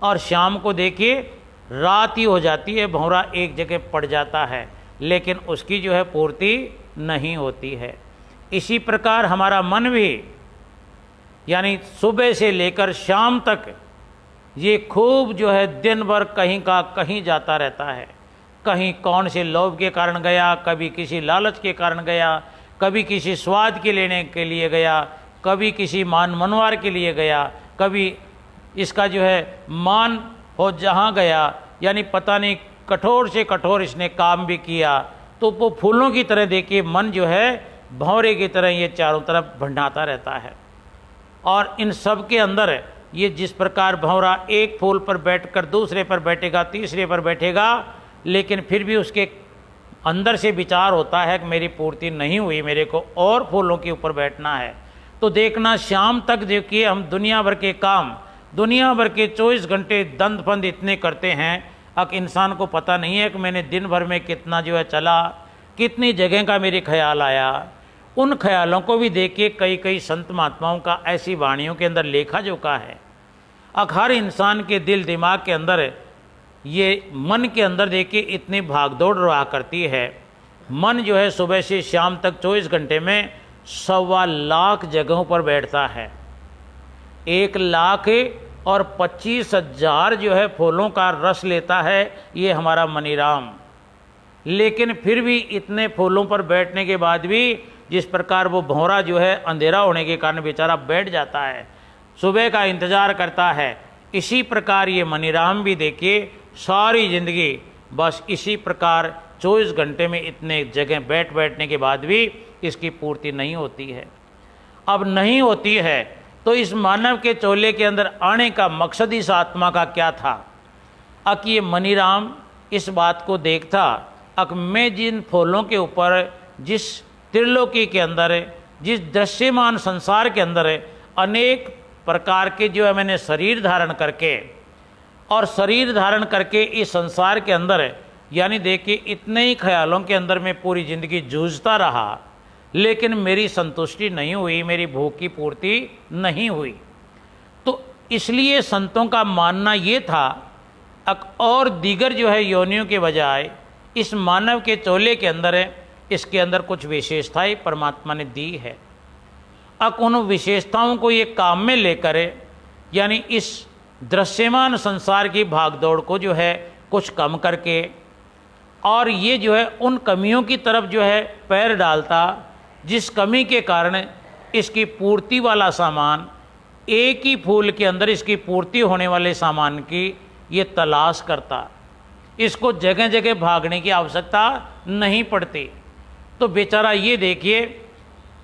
और शाम को देखिए रात ही हो जाती है, भंवरा एक जगह पड़ जाता है, लेकिन उसकी जो है पूर्ति नहीं होती है। इसी प्रकार हमारा मन भी यानी सुबह से लेकर शाम तक ये खूब जो है दिन भर कहीं का कहीं जाता रहता है। कहीं कौन से लोभ के कारण गया, कभी किसी लालच के कारण गया, कभी किसी स्वाद के लेने के लिए गया, कभी किसी मान मनवार के लिए गया, कभी इसका जो है मान हो जहाँ गया, यानी पता नहीं कठोर से कठोर इसने काम भी किया। तो वो फूलों की तरह देखिए मन जो है भंवरे की तरह ये चारों तरफ भंडाता रहता है। और इन सब के अंदर ये जिस प्रकार भंवरा एक फूल पर बैठकर दूसरे पर बैठेगा, तीसरे पर बैठेगा, लेकिन फिर भी उसके अंदर से विचार होता है कि मेरी पूर्ति नहीं हुई, मेरे को और फूलों के ऊपर बैठना है। तो देखना शाम तक देखिए हम दुनिया भर के काम, दुनिया भर के 24 घंटे दंड फंद इतने करते हैं, अब इंसान को पता नहीं है कि मैंने दिन भर में कितना जो है चला, कितनी जगह का मेरे ख्याल आया। उन ख्यालों को भी देखिए कई कई संत महात्माओं का ऐसी वाणियों के अंदर लेखा जोखा है। अब हर इंसान के दिल दिमाग के अंदर ये मन के अंदर देखिए इतनी भागदौड़ रहा करती है। मन जो है सुबह से शाम तक 24 घंटे में 1.25 लाख जगहों पर बैठता है। 1,25,000 जो है फूलों का रस लेता है ये हमारा मनीराम। लेकिन फिर भी इतने फूलों पर बैठने के बाद भी जिस प्रकार वो भंवरा जो है अंधेरा होने के कारण बेचारा बैठ जाता है, सुबह का इंतज़ार करता है, इसी प्रकार ये मनीराम भी देखिए सारी ज़िंदगी बस इसी प्रकार 24 घंटे में इतने जगह बैठने के बाद भी इसकी पूर्ति नहीं होती है। अब नहीं होती है तो इस मानव के चोले के अंदर आने का मकसद इस आत्मा का क्या था? अब ये मनीराम इस बात को देखता, अब मैं जिन फूलों के ऊपर, जिस त्रिलोकी के अंदर, जिस दृश्यमान संसार के अंदर अनेक प्रकार के जो है मैंने शरीर धारण करके, और शरीर धारण करके इस संसार के अंदर यानी देखिए इतने ही ख्यालों के अंदर मैं पूरी ज़िंदगी जूझता रहा, लेकिन मेरी संतुष्टि नहीं हुई, मेरी भूख की पूर्ति नहीं हुई। तो इसलिए संतों का मानना ये था और दीगर जो है योनियों के बजाय इस मानव के चोले के अंदर इसके अंदर कुछ विशेषताएं परमात्मा ने दी है। अब उन विशेषताओं को ये काम में लेकर यानी इस दृश्यमान संसार की भागदौड़ को जो है कुछ कम करके, और ये जो है उन कमियों की तरफ जो है पैर डालता जिस कमी के कारण इसकी पूर्ति वाला सामान, एक ही फूल के अंदर इसकी पूर्ति होने वाले सामान की ये तलाश करता, इसको जगह जगह भागने की आवश्यकता नहीं पड़ती। तो बेचारा ये देखिए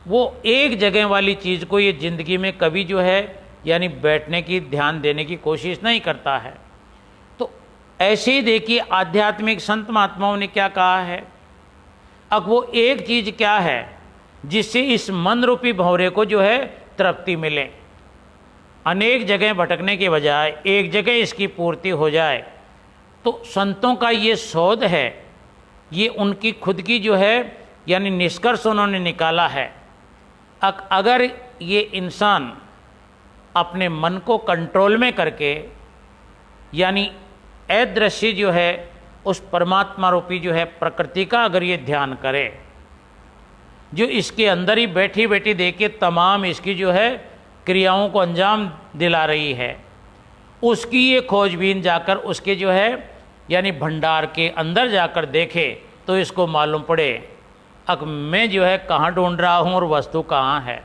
वो एक जगह वाली चीज़ को ये ज़िंदगी में कभी जो है यानी बैठने की, ध्यान देने की कोशिश नहीं करता है। तो ऐसे ही देखिए आध्यात्मिक संत महात्माओं ने क्या कहा है। अब वो एक चीज़ क्या है जिससे इस मन रूपी भंवरे को जो है तृप्ति मिले, अनेक जगह भटकने के बजाय एक जगह इसकी पूर्ति हो जाए। तो संतों का ये शोध है, ये उनकी खुद की जो है यानी निष्कर्ष उन्होंने निकाला है। अगर ये इंसान अपने मन को कंट्रोल में करके यानी अदृश्य जो है उस परमात्मा रूपी जो है प्रकृति का अगर ये ध्यान करे, जो इसके अंदर ही बैठी बैठी देखिए तमाम इसकी जो है क्रियाओं को अंजाम दिला रही है, उसकी ये खोजबीन जाकर उसके जो है यानी भंडार के अंदर जाकर देखे तो इसको मालूम पड़े अब मैं जो है कहाँ ढूंढ रहा हूँ और वस्तु कहाँ है।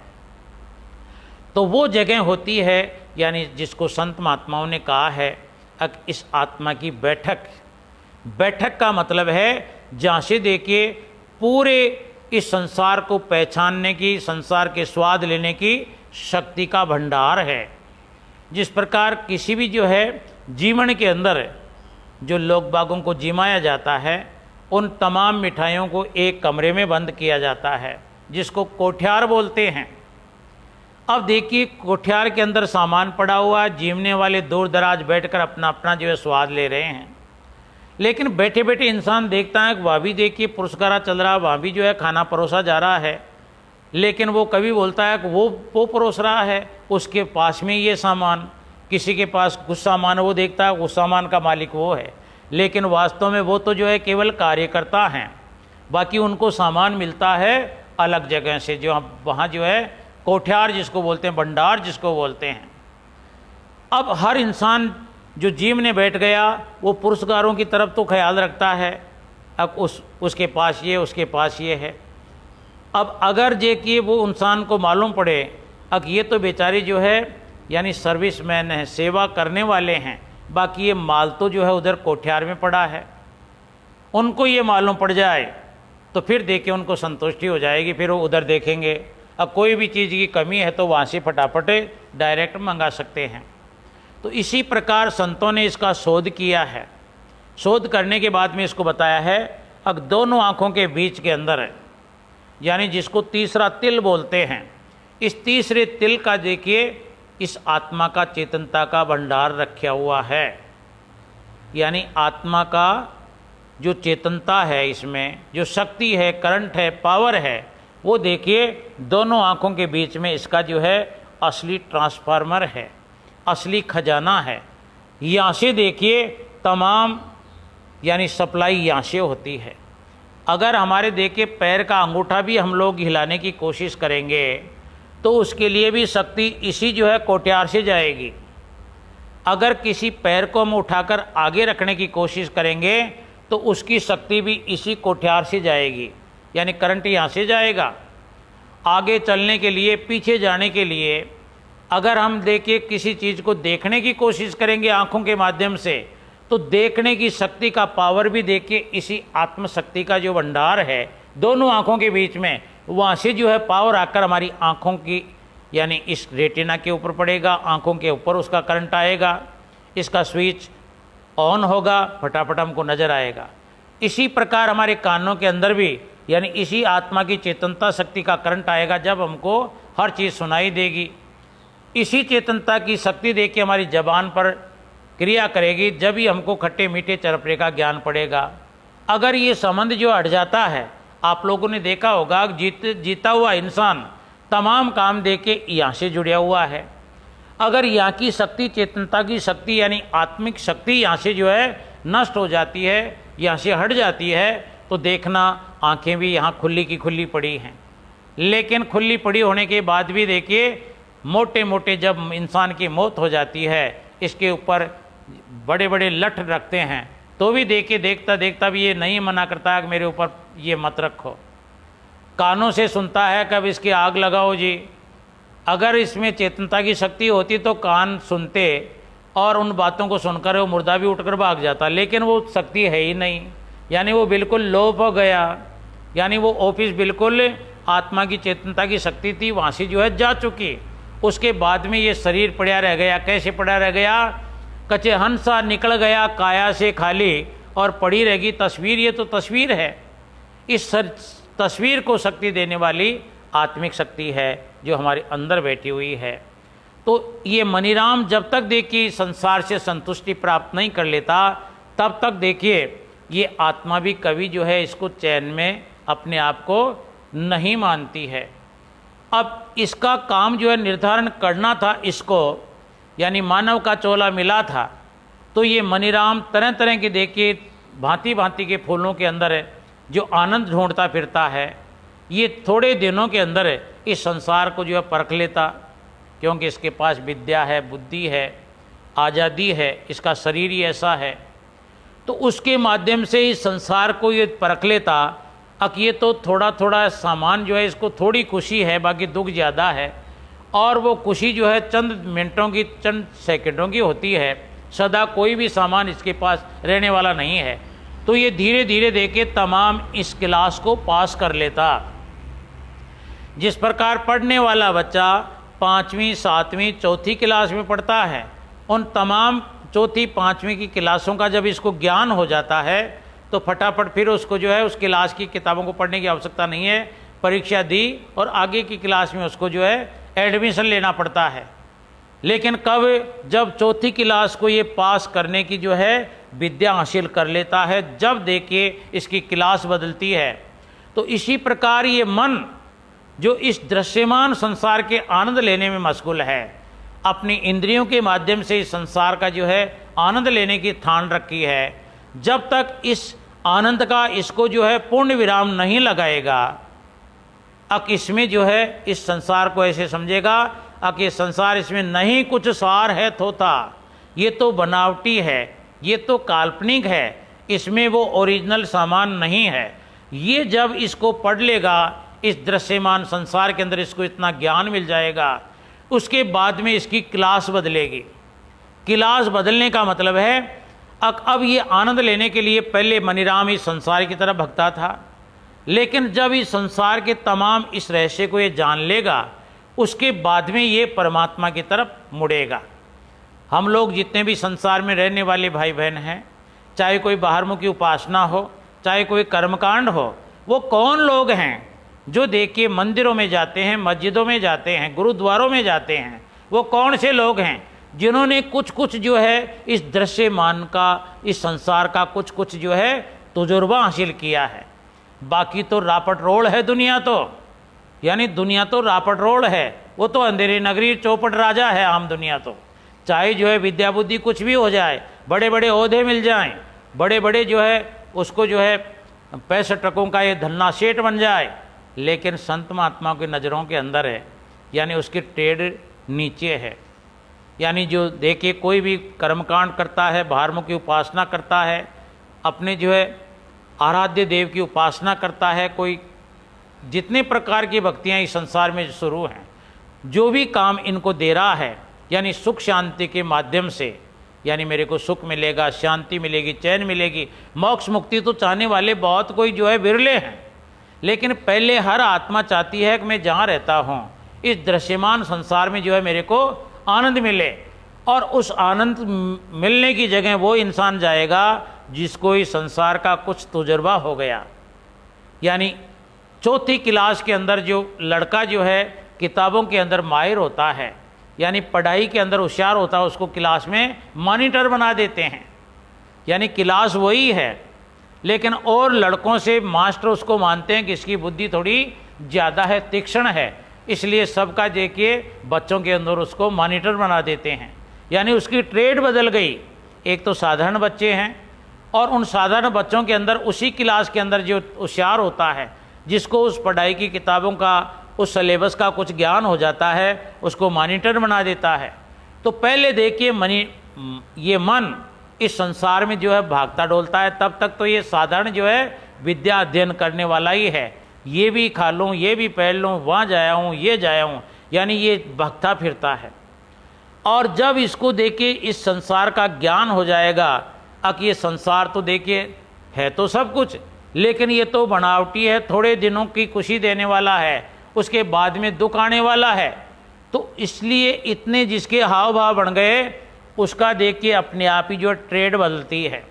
तो वो जगह होती है यानी जिसको संत महात्माओं ने कहा है अब इस आत्मा की बैठक। बैठक का मतलब है जहाँ से देखिए पूरे इस संसार को पहचानने की, संसार के स्वाद लेने की शक्ति का भंडार है। जिस प्रकार किसी भी जो है जीवन के अंदर जो लोग बागों को जिमाया जाता है, उन तमाम मिठाइयों को एक कमरे में बंद किया जाता है जिसको कोठ्यार बोलते हैं। अब देखिए कोठ्यार के अंदर सामान पड़ा हुआ, जीवने वाले दूर दराज बैठकर अपना अपना जो है स्वाद ले रहे हैं, लेकिन बैठे बैठे इंसान देखता है कि वहाँ भी देखिए पुरस्कारा चल रहा है, वहाँ भी जो है खाना परोसा जा रहा है, लेकिन वो कभी बोलता है कि वो परोस रहा है, उसके पास में ये सामान, किसी के पास कुछ सामान वो देखता है उस सामान का मालिक वो है, लेकिन वास्तव में वो तो जो है केवल कार्यकर्ता हैं, बाकी उनको सामान मिलता है अलग जगह से, जो वहाँ जो है कोठ्यार जिसको बोलते हैं, भंडार जिसको बोलते हैं। अब हर इंसान जो जीवने बैठ गया वो पुरस्कारों की तरफ तो ख्याल रखता है, अब उसके पास ये, उसके पास ये है। अब अगर जे कि वो इंसान को मालूम पड़े अब ये तो बेचारी जो है यानी सर्विसमैन है, सेवा करने वाले हैं, बाकी ये माल तो जो है उधर कोठ्यार में पड़ा है, उनको ये मालूम पड़ जाए तो फिर देखिए उनको संतुष्टि हो जाएगी, फिर वो उधर देखेंगे। अब कोई भी चीज़ की कमी है तो वहाँ से फटाफट डायरेक्ट मंगा सकते हैं। तो इसी प्रकार संतों ने इसका शोध किया है। शोध करने के बाद में इसको बताया है, अब दोनों आँखों के बीच के अंदर है, यानी जिसको तीसरा तिल बोलते हैं, इस तीसरे तिल का देखिए इस आत्मा का चेतनता का भंडार रखा हुआ है। यानी आत्मा का जो चेतनता है, इसमें जो शक्ति है, करंट है, पावर है, वो देखिए दोनों आँखों के बीच में इसका जो है असली ट्रांसफार्मर है, असली खजाना है। यहाँ से देखिए तमाम यानी सप्लाई यहाँ से होती है। अगर हमारे देखिए पैर का अंगूठा भी हम लोग हिलाने की कोशिश करेंगे तो उसके लिए भी शक्ति इसी जो है कोट्यार से जाएगी। अगर किसी पैर को हम उठाकर आगे रखने की कोशिश करेंगे तो उसकी शक्ति भी इसी कोठ्यार से जाएगी, यानी करंट यहाँ से जाएगा। आगे चलने के लिए, पीछे जाने के लिए अगर हम देखिए किसी चीज़ को देखने की कोशिश करेंगे आँखों के माध्यम से, तो देखने की शक्ति का पावर भी देखिए इसी आत्मशक्ति का जो भंडार है दोनों आँखों के बीच में, वहाँ से जो है पावर आकर हमारी आँखों की यानी इस रेटिना के ऊपर पड़ेगा, आँखों के ऊपर उसका करंट आएगा, इसका स्विच ऑन होगा, फटाफट हमको नज़र आएगा। इसी प्रकार हमारे कानों के अंदर भी यानी इसी आत्मा की चेतनता शक्ति का करंट आएगा, जब हमको हर चीज़ सुनाई देगी। इसी चेतनता की शक्ति देखिए हमारी जबान पर क्रिया करेगी, जब ही हमको खट्टे मीठे चरपरे का ज्ञान पड़ेगा। अगर ये संबंध जो हट जाता है, आप लोगों ने देखा होगा जीता हुआ इंसान तमाम काम देके यहाँ से जुड़ा हुआ है। अगर यहाँ की शक्ति, चेतनता की शक्ति यानी आत्मिक शक्ति यहाँ से जो है नष्ट हो जाती है, यहाँ से हट जाती है, तो देखना आंखें भी यहाँ खुली की खुली पड़ी हैं। लेकिन खुली पड़ी होने के बाद भी देखिए मोटे मोटे जब इंसान की मौत हो जाती है, इसके ऊपर बड़े बड़े लठ रखते हैं, तो भी देखिए देखता देखता भी ये नहीं मना करता है कि मेरे ऊपर ये मत रखो। कानों से सुनता है कब इसकी आग लगाओ जी। अगर इसमें चेतनता की शक्ति होती तो कान सुनते और उन बातों को सुनकर वो मुर्दा भी उठकर भाग जाता, लेकिन वो शक्ति है ही नहीं, यानी वो बिल्कुल लोप हो गया। यानी वो ऑफिस बिल्कुल आत्मा की चेतनता की शक्ति थी, वहाँ से जो है जा चुकी। उसके बाद में ये शरीर पड़ा रह गया। कैसे पड़ा रह गया? कच्चे हंसा निकल गया काया से खाली और पड़ी रहेगी तस्वीर। ये तो तस्वीर है, इस तस्वीर को शक्ति देने वाली आत्मिक शक्ति है जो हमारे अंदर बैठी हुई है। तो ये मनीराम जब तक देखिए संसार से संतुष्टि प्राप्त नहीं कर लेता, तब तक देखिए ये आत्मा भी कभी जो है इसको चैन में अपने आप को नहीं मानती है। अब इसका काम जो है निर्धारण करना था इसको, यानी मानव का चोला मिला था, तो ये मनीराम तरह तरह के देखिए भांति भांति के फूलों के अंदर जो आनंद ढूंढता फिरता है, ये थोड़े दिनों के अंदर इस संसार को जो है परख लेता, क्योंकि इसके पास विद्या है, बुद्धि है, आज़ादी है, इसका शरीर ही ऐसा है। तो उसके माध्यम से इस संसार को ये परख लेता। अब ये तो थोड़ा थोड़ा सामान जो है, इसको थोड़ी खुशी है, बाकी दुख ज़्यादा है, और वो खुशी जो है चंद मिनटों की, चंद सेकंडों की होती है। सदा कोई भी सामान इसके पास रहने वाला नहीं है। तो ये धीरे धीरे देके तमाम इस क्लास को पास कर लेता। जिस प्रकार पढ़ने वाला बच्चा 5वीं, 7वीं, 4थी क्लास में पढ़ता है, उन तमाम 4थी, 5वीं की क्लासों का जब इसको ज्ञान हो जाता है तो फटाफट फिर उसको जो है उस क्लास की किताबों को पढ़ने की आवश्यकता नहीं है, परीक्षा दी और आगे की क्लास में उसको जो है एडमिशन लेना पड़ता है। लेकिन कब? जब 4थी क्लास को ये पास करने की जो है विद्या हासिल कर लेता है, जब देखिए इसकी क्लास बदलती है। तो इसी प्रकार ये मन जो इस दृश्यमान संसार के आनंद लेने में मशगूल है, अपनी इंद्रियों के माध्यम से इस संसार का जो है आनंद लेने की ठान रखी है, जब तक इस आनंद का इसको जो है पूर्ण विराम नहीं लगाएगा, अब इसमें जो है इस संसार को ऐसे समझेगा अब ये संसार, इसमें नहीं कुछ सार है थोथा, ये तो बनावटी है, ये तो काल्पनिक है, इसमें वो ओरिजिनल सामान नहीं है। ये जब इसको पढ़ लेगा, इस दृश्यमान संसार के अंदर इसको इतना ज्ञान मिल जाएगा, उसके बाद में इसकी क्लास बदलेगी। क्लास बदलने का मतलब है अब ये आनंद लेने के लिए पहले मनीराम इस संसार की तरफ भगता था, लेकिन जब इस संसार के तमाम इस रहस्य को ये जान लेगा, उसके बाद में ये परमात्मा की तरफ मुड़ेगा। हम लोग जितने भी संसार में रहने वाले भाई बहन हैं, चाहे कोई बाहरमुखी उपासना हो, चाहे कोई कर्मकांड हो, वो कौन लोग हैं जो देखिए मंदिरों में जाते हैं, मस्जिदों में जाते हैं, गुरुद्वारों में जाते हैं? वो कौन से लोग हैं जिन्होंने कुछ कुछ जो है इस दृश्यमान का, इस संसार का कुछ कुछ जो है तजुर्बा हासिल किया है? बाकी तो रापट रोड है दुनिया, तो यानी दुनिया तो रापट रोड है, वो तो अंधेरी नगरी चौपट राजा है आम दुनिया। तो चाहे जो है विद्या बुद्धि कुछ भी हो जाए, बड़े बड़े ओहदे मिल जाएं, बड़े बड़े जो है उसको जो है पैसे टकों का ये धन्ना सेठ बन जाए, लेकिन संत महात्माओं की नज़रों के अंदर है, यानी उसकी ट्रेड नीचे है। यानी जो देखिए कोई भी कर्मकांड करता है, बाहरमुखी उपासना करता है, अपने जो है आराध्य देव की उपासना करता है, कोई जितने प्रकार की भक्तियाँ इस संसार में शुरू हैं, जो भी काम इनको दे रहा है, यानी सुख शांति के माध्यम से, यानी मेरे को सुख मिलेगा, शांति मिलेगी, चैन मिलेगी, मोक्ष मुक्ति तो चाहने वाले बहुत कोई जो है विरले हैं, लेकिन पहले हर आत्मा चाहती है कि मैं जहाँ रहता हूँ इस दृश्यमान संसार में जो है मेरे को आनंद मिले। और उस आनंद मिलने की जगह वो इंसान जाएगा जिसको इस संसार का कुछ तजुर्बा हो गया। यानी चौथी क्लास के अंदर जो लड़का जो है किताबों के अंदर माहिर होता है, यानी पढ़ाई के अंदर होशियार होता है, उसको क्लास में मॉनिटर बना देते हैं। यानी क्लास वही है, लेकिन और लड़कों से मास्टर उसको मानते हैं कि इसकी बुद्धि थोड़ी ज़्यादा है, तीक्ष्ण है, इसलिए सबका देखिए बच्चों के अंदर उसको मॉनिटर बना देते हैं। यानी उसकी ट्रेड बदल गई। एक तो साधारण बच्चे हैं, और उन साधारण बच्चों के अंदर उसी क्लास के अंदर जो होशियार होता है, जिसको उस पढ़ाई की किताबों का, उस सिलेबस का कुछ ज्ञान हो जाता है, उसको मॉनिटर बना देता है। तो पहले देखिए ये मन इस संसार में जो है भागता डोलता है, तब तक तो ये साधारण जो है विद्या अध्ययन करने वाला ही है। ये भी खा लूँ, ये भी पहन लूँ, वहाँ जाया हूँ, ये जाया हूँ, यानी ये भागता फिरता है। और जब इसको देखिए इस संसार का ज्ञान हो जाएगा, अब ये संसार तो देखिए है तो सब कुछ, लेकिन ये तो बनावटी है, थोड़े दिनों की खुशी देने वाला है, उसके बाद में दुख आने वाला है। तो इसलिए इतने जिसके हाव भाव बन गए, उसका देखिए अपने आप ही जो ट्रेड बदलती है।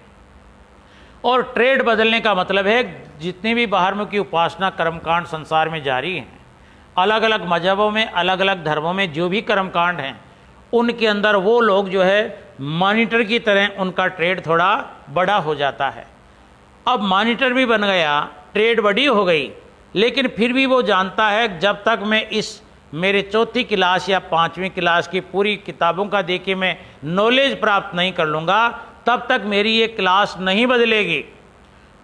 और ट्रेड बदलने का मतलब है जितने भी बाहरमुखी उपासना कर्मकांड संसार में जारी हैं, अलग अलग मजहबों में, अलग अलग धर्मों में जो भी कर्मकांड हैं, उनके अंदर वो लोग जो है मॉनिटर की तरह उनका ट्रेड थोड़ा बड़ा हो जाता है। अब मॉनिटर भी बन गया, ट्रेड बड़ी हो गई, लेकिन फिर भी वो जानता है जब तक मैं इस मेरे चौथी क्लास या पाँचवीं क्लास की पूरी किताबों का देखिए मैं नॉलेज प्राप्त नहीं कर लूँगा, तब तक मेरी ये क्लास नहीं बदलेगी।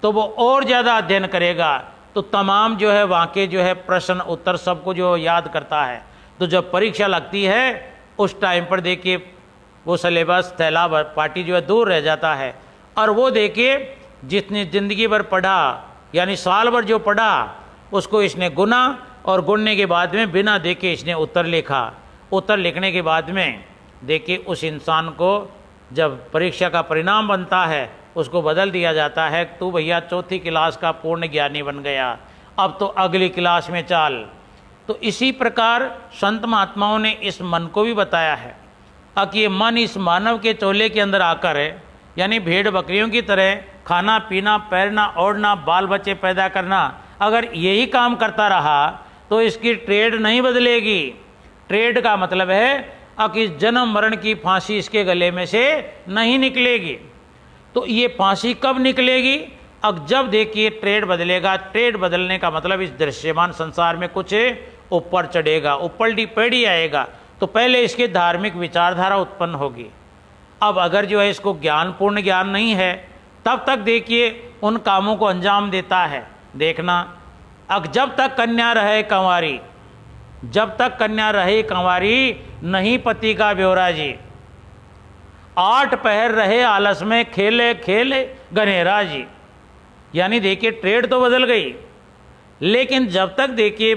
तो वो और ज़्यादा अध्ययन करेगा, तो तमाम जो है वहाँ के जो है प्रश्न उत्तर सबको जो याद करता है। तो जब परीक्षा लगती है उस टाइम पर देखिए वो सिलेबस थैला पार्टी जो है दूर रह जाता है, और वो देखिए जितनी ज़िंदगी भर पढ़ा, यानी साल भर जो पढ़ा, उसको इसने गुना, और गुनने के बाद में बिना देखे इसने उत्तर लिखा। उत्तर लिखने के बाद में देखिए उस इंसान को जब परीक्षा का परिणाम बनता है, उसको बदल दिया जाता है, तू भैया चौथी क्लास का पूर्ण ज्ञानी बन गया, अब तो अगली क्लास में चाल। तो इसी प्रकार संत महात्माओं ने इस मन को भी बताया है कि ये मन इस मानव के चोले के अंदर आकर है, यानी भेड़ बकरियों की तरह खाना पीना, पैरना, ओढ़ना, बाल बच्चे पैदा करना, अगर यही काम करता रहा तो इसकी ट्रेड नहीं बदलेगी। ट्रेड का मतलब है कि जन्म मरण की फांसी इसके गले में से नहीं निकलेगी। तो ये फांसी कब निकलेगी? अब जब देखिए ट्रेड बदलेगा। ट्रेड बदलने का मतलब इस दृश्यमान संसार में कुछ ऊपर चढ़ेगा, ऊपर पेड़ी आएगा, तो पहले इसके धार्मिक विचारधारा उत्पन्न होगी। अब अगर जो है इसको ज्ञानपूर्ण ज्ञान नहीं है, तब तक देखिए उन कामों को अंजाम देता है। देखना, अब जब तक कन्या रहे कंवारी, जब तक कन्या रहे कंवारी, नहीं पति का ब्योरा जी, 8 पहर रहे आलस में, खेले खेले गनेरा जी। यानी देखिए ट्रेड तो बदल गई, लेकिन जब तक देखिए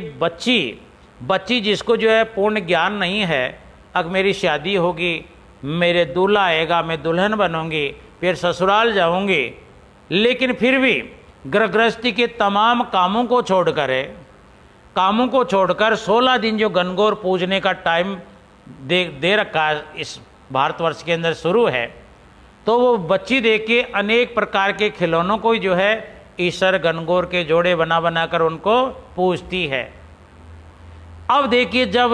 बच्ची जिसको जो है पूर्ण ज्ञान नहीं है, अब मेरी शादी होगी, मेरे दूल्हा आएगा, मैं दुल्हन बनूंगी, फिर ससुराल जाऊंगी, लेकिन फिर भी गृहस्थी के तमाम कामों को छोड़कर 16 दिन जो गणगौर पूजने का टाइम दे रखा है इस भारतवर्ष के अंदर शुरू है, तो वो बच्ची देख के अनेक प्रकार के खिलौनों को जो है ईसर गणगौर के जोड़े बना बना कर उनको पूजती है। अब देखिए जब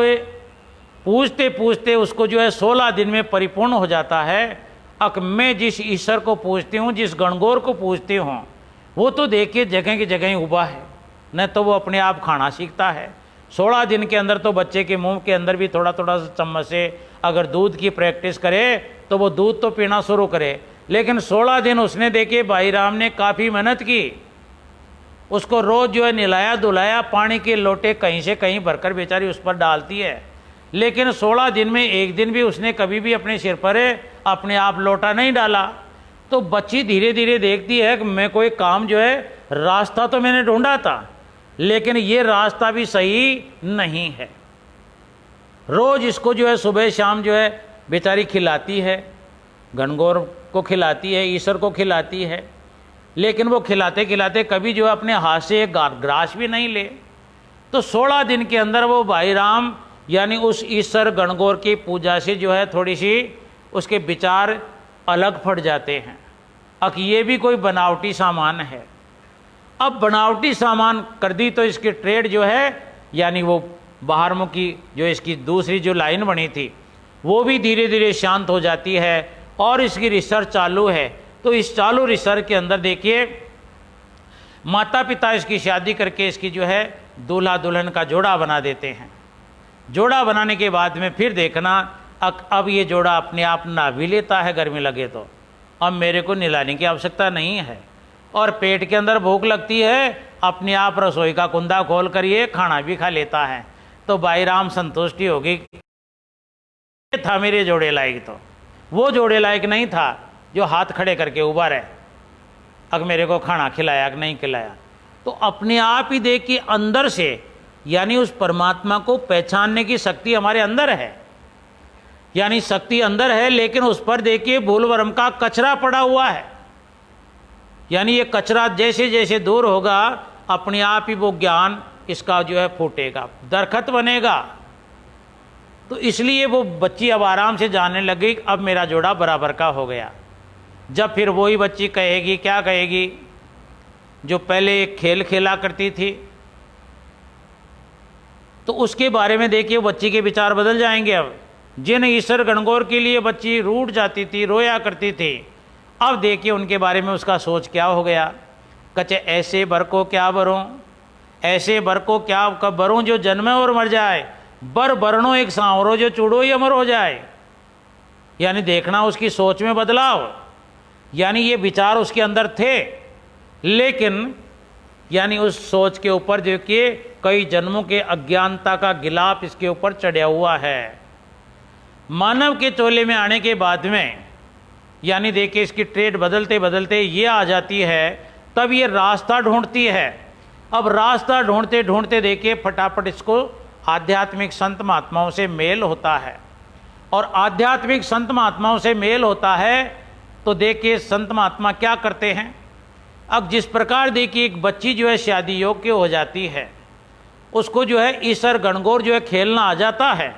पूजते पूजते उसको जो है 16 दिन में परिपूर्ण हो जाता है। अब मैं जिस ईश्वर को पूजती हूँ, जिस गणगौर को पूजती हूँ, वो तो देखिए जगह की जगह ही उबा है, न तो वो अपने आप खाना सीखता है। 16 दिन के अंदर तो बच्चे के मुंह के अंदर भी थोड़ा थोड़ा चम्मच से अगर दूध की प्रैक्टिस करे तो वो दूध तो पीना शुरू करे। लेकिन 16 दिन उसने देखे भाई राम ने काफ़ी मेहनत की, उसको रोज़ जो है नहलाया धुलाया, पानी के लोटे कहीं से कहीं भरकर बेचारी उस पर डालती है। लेकिन 16 दिन में एक दिन भी उसने कभी भी अपने सिर पर अपने आप लोटा नहीं डाला। तो बच्ची धीरे धीरे देखती है कि मैं कोई काम जो है रास्ता तो मैंने ढूंढा था, लेकिन ये रास्ता भी सही नहीं है। रोज़ इसको जो है सुबह शाम जो है बेचारी खिलाती है, गणगौर को खिलाती है, ईश्वर को खिलाती है, लेकिन वो खिलाते खिलाते कभी जो है अपने हाथ से एक ग्रास भी नहीं ले। तो 16 दिन के अंदर वो भाई राम यानी उस ईश्वर गणगौर की पूजा से जो है थोड़ी सी उसके विचार अलग फट जाते हैं। अब ये भी कोई बनावटी सामान है। अब बनावटी सामान कर दी तो इसकी ट्रेड जो है यानी वो बाहरमुखी जो इसकी दूसरी जो लाइन बनी थी वो भी धीरे धीरे शांत हो जाती है और इसकी रिसर्च चालू है। तो इस चालू रिसर्च के अंदर देखिए माता पिता इसकी शादी करके इसकी जो है दूल्हा दुल्हन का जोड़ा बना देते हैं। जोड़ा बनाने के बाद में फिर देखना अब ये जोड़ा अपने आप नहा भी लेता है गर्मी लगे तो, अब मेरे को नहलाने की आवश्यकता नहीं है। और पेट के अंदर भूख लगती है, अपने आप रसोई का कुंदा खोल कर ये खाना भी खा लेता है। तो भाई राम संतुष्टि होगी, था मेरे जोड़े लायक, तो वो जोड़े लायक नहीं था जो हाथ खड़े करके उबा रहे अब मेरे को खाना खिलाया कि नहीं खिलाया। तो अपने आप ही देखिए अंदर से यानी उस परमात्मा को पहचानने की शक्ति हमारे अंदर है, यानी शक्ति अंदर है, लेकिन उस पर देखिए भूल भरम का कचरा पड़ा हुआ है। यानी ये कचरा जैसे जैसे दूर होगा अपने आप ही वो ज्ञान इसका जो है फूटेगा, दरखत बनेगा। तो इसलिए वो बच्ची अब आराम से जानने लगी अब मेरा जोड़ा बराबर का हो गया। जब फिर वही बच्ची कहेगी, क्या कहेगी, जो पहले एक खेल खेला करती थी तो उसके बारे में देखिए बच्ची के विचार बदल जाएंगे। अब जिन ईश्वर गणगौर के लिए बच्ची रूठ जाती थी, रोया करती थी, अब देखिए उनके बारे में उसका सोच क्या हो गया। कचे ऐसे बर को क्या बरूं, ऐसे बर को क्या कब बरूं जो जन्मे और मर जाए, बर बरनो एक सांवरो जो चूड़ो ही अमर हो जाए। यानी देखना उसकी सोच में बदलाव, यानी ये विचार उसके अंदर थे, लेकिन यानी उस सोच के ऊपर देखिए कई जन्मों के अज्ञानता का गिलाफ इसके ऊपर चढ़ा हुआ है। मानव के चोले में आने के बाद में यानी देखिए इसकी ट्रेड बदलते बदलते ये आ जाती है, तब ये रास्ता ढूंढती है। अब रास्ता ढूंढते ढूंढते देखिए फटाफट इसको आध्यात्मिक संत महात्माओं से मेल होता है, और आध्यात्मिक संत महात्माओं से मेल होता है तो देखिए संत महात्मा क्या करते हैं। अब जिस प्रकार देखिए एक बच्ची जो है शादी योग्य हो जाती है, उसको जो है ईश्वर गणगौर जो है खेलना आ जाता है,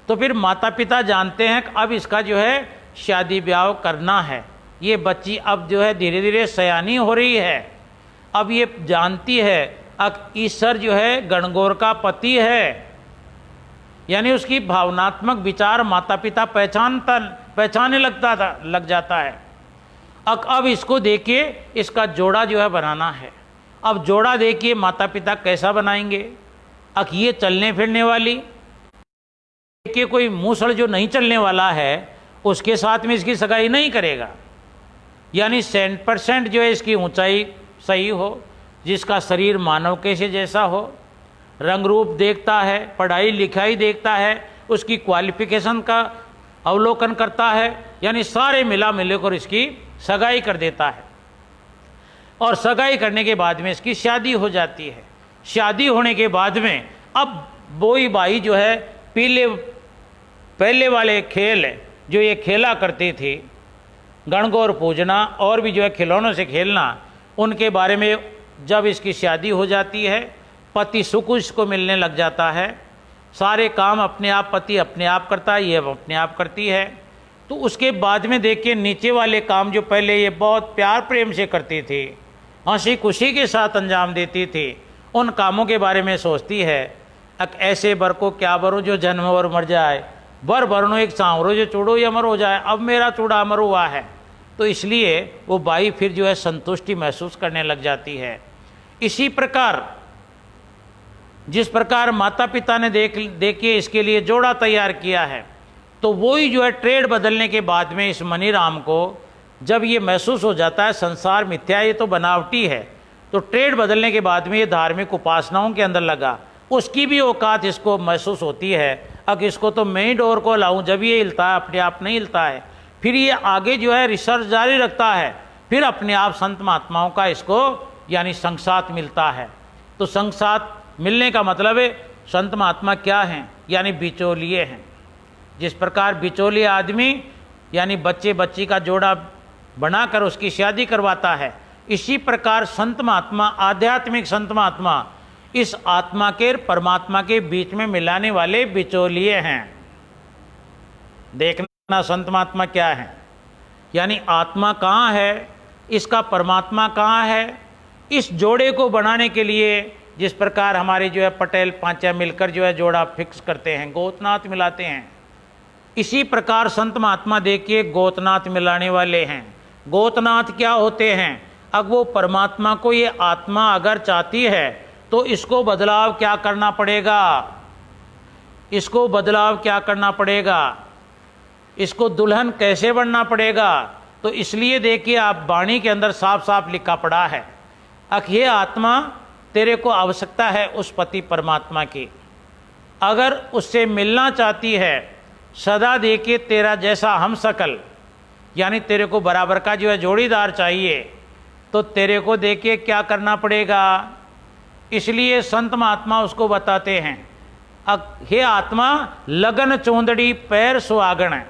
तो फिर माता पिता जानते हैं कि अब इसका जो है शादी ब्याह करना है। ये बच्ची अब जो है धीरे धीरे सयानी हो रही है, अब ये जानती है अब ईश्वर जो है गणगौर का पति है, यानी उसकी भावनात्मक विचार माता पिता पहचानने लग जाता है। अब इसको देखिए इसका जोड़ा जो है बनाना है। अब जोड़ा देखिए माता पिता कैसा बनाएंगे। ये चलने फिरने वाली देखिए कोई मूसड़ जो नहीं चलने वाला है उसके साथ में इसकी सगाई नहीं करेगा, यानी 100% जो है इसकी ऊंचाई सही हो, जिसका शरीर मानव के से जैसा हो, रंग रूप देखता है, पढ़ाई लिखाई देखता है, उसकी क्वालिफिकेशन का अवलोकन करता है, यानी सारे मिला मिलकर इसकी सगाई कर देता है। और सगाई करने के बाद में इसकी शादी हो जाती है। शादी होने के बाद में अब बोई बाई जो है पहले वाले खेल जो ये खेला करती थी, गणगौर पूजना और भी जो है खिलौनों से खेलना, उनके बारे में जब इसकी शादी हो जाती है पति सुख इसको मिलने लग जाता है, सारे काम अपने आप पति अपने आप करता है, ये अपने आप करती है। तो तो उसके बाद में देखिए नीचे वाले काम जो पहले ये बहुत प्यार प्रेम से करती थी, हंसी खुशी के साथ अंजाम देती थी, उन कामों के बारे में सोचती है। ऐसे बर को क्या बरो जो जन्म वर मर जाए, बर बरनो एक सांवरो जो चूड़ो या अमर हो जाए, अब मेरा चूड़ा अमर हुआ है। तो इसलिए वो बाई फिर जो है संतुष्टि महसूस करने लग जाती है। इसी प्रकार जिस प्रकार माता पिता ने देखिए इसके लिए जोड़ा तैयार किया है, तो वही जो है ट्रेड बदलने के बाद में इस मनीराम को जब ये महसूस हो जाता है संसार मिथ्या, ये तो बनावटी है, तो ट्रेड बदलने के बाद में ये धार्मिक उपासनाओं के अंदर लगा, उसकी भी औकात इसको महसूस होती है। अब इसको तो मैं ही डोर को लाऊं, जब ये हिलता है अपने आप नहीं हिलता है। फिर ये आगे जो है रिसर्च जारी रखता है, फिर अपने आप संत महात्माओं का इसको यानी संगसाथ मिलता है। तो संगसाथ मिलने का मतलब है संत महात्मा क्या हैं, यानी बिचौलिए हैं। जिस प्रकार बिचौलिए आदमी यानी बच्चे बच्ची का जोड़ा बनाकर उसकी शादी करवाता है, इसी प्रकार संत महात्मा, आध्यात्मिक संत महात्मा इस आत्मा के परमात्मा के बीच में मिलाने वाले बिचौलिए हैं। देखना संत महात्मा क्या है, यानी आत्मा कहाँ है, इसका परमात्मा कहाँ है, इस जोड़े को बनाने के लिए जिस प्रकार हमारे जो है पटेल पांचा मिलकर जो है जोड़ा फिक्स करते हैं, गोतनाथ मिलाते हैं, इसी प्रकार संत महात्मा देखिए गोतनाथ मिलाने वाले हैं। गोतनाथ क्या होते हैं? अब वो परमात्मा को ये आत्मा अगर चाहती है तो इसको बदलाव क्या करना पड़ेगा, इसको बदलाव क्या करना पड़ेगा, इसको दुल्हन कैसे बनना पड़ेगा। तो इसलिए देखिए आप वाणी के अंदर साफ साफ लिखा पड़ा है, ये आत्मा तेरे को आवश्यकता है उस पति परमात्मा की, अगर उससे मिलना चाहती है, सदा देखिए तेरा जैसा हम सकल यानी तेरे को बराबर का जो है जोड़ीदार चाहिए, तो तेरे को देखिए क्या करना पड़ेगा। इसलिए संत महात्मा उसको बताते हैं, हे आत्मा लगन चौंदड़ी पैर सुहागण,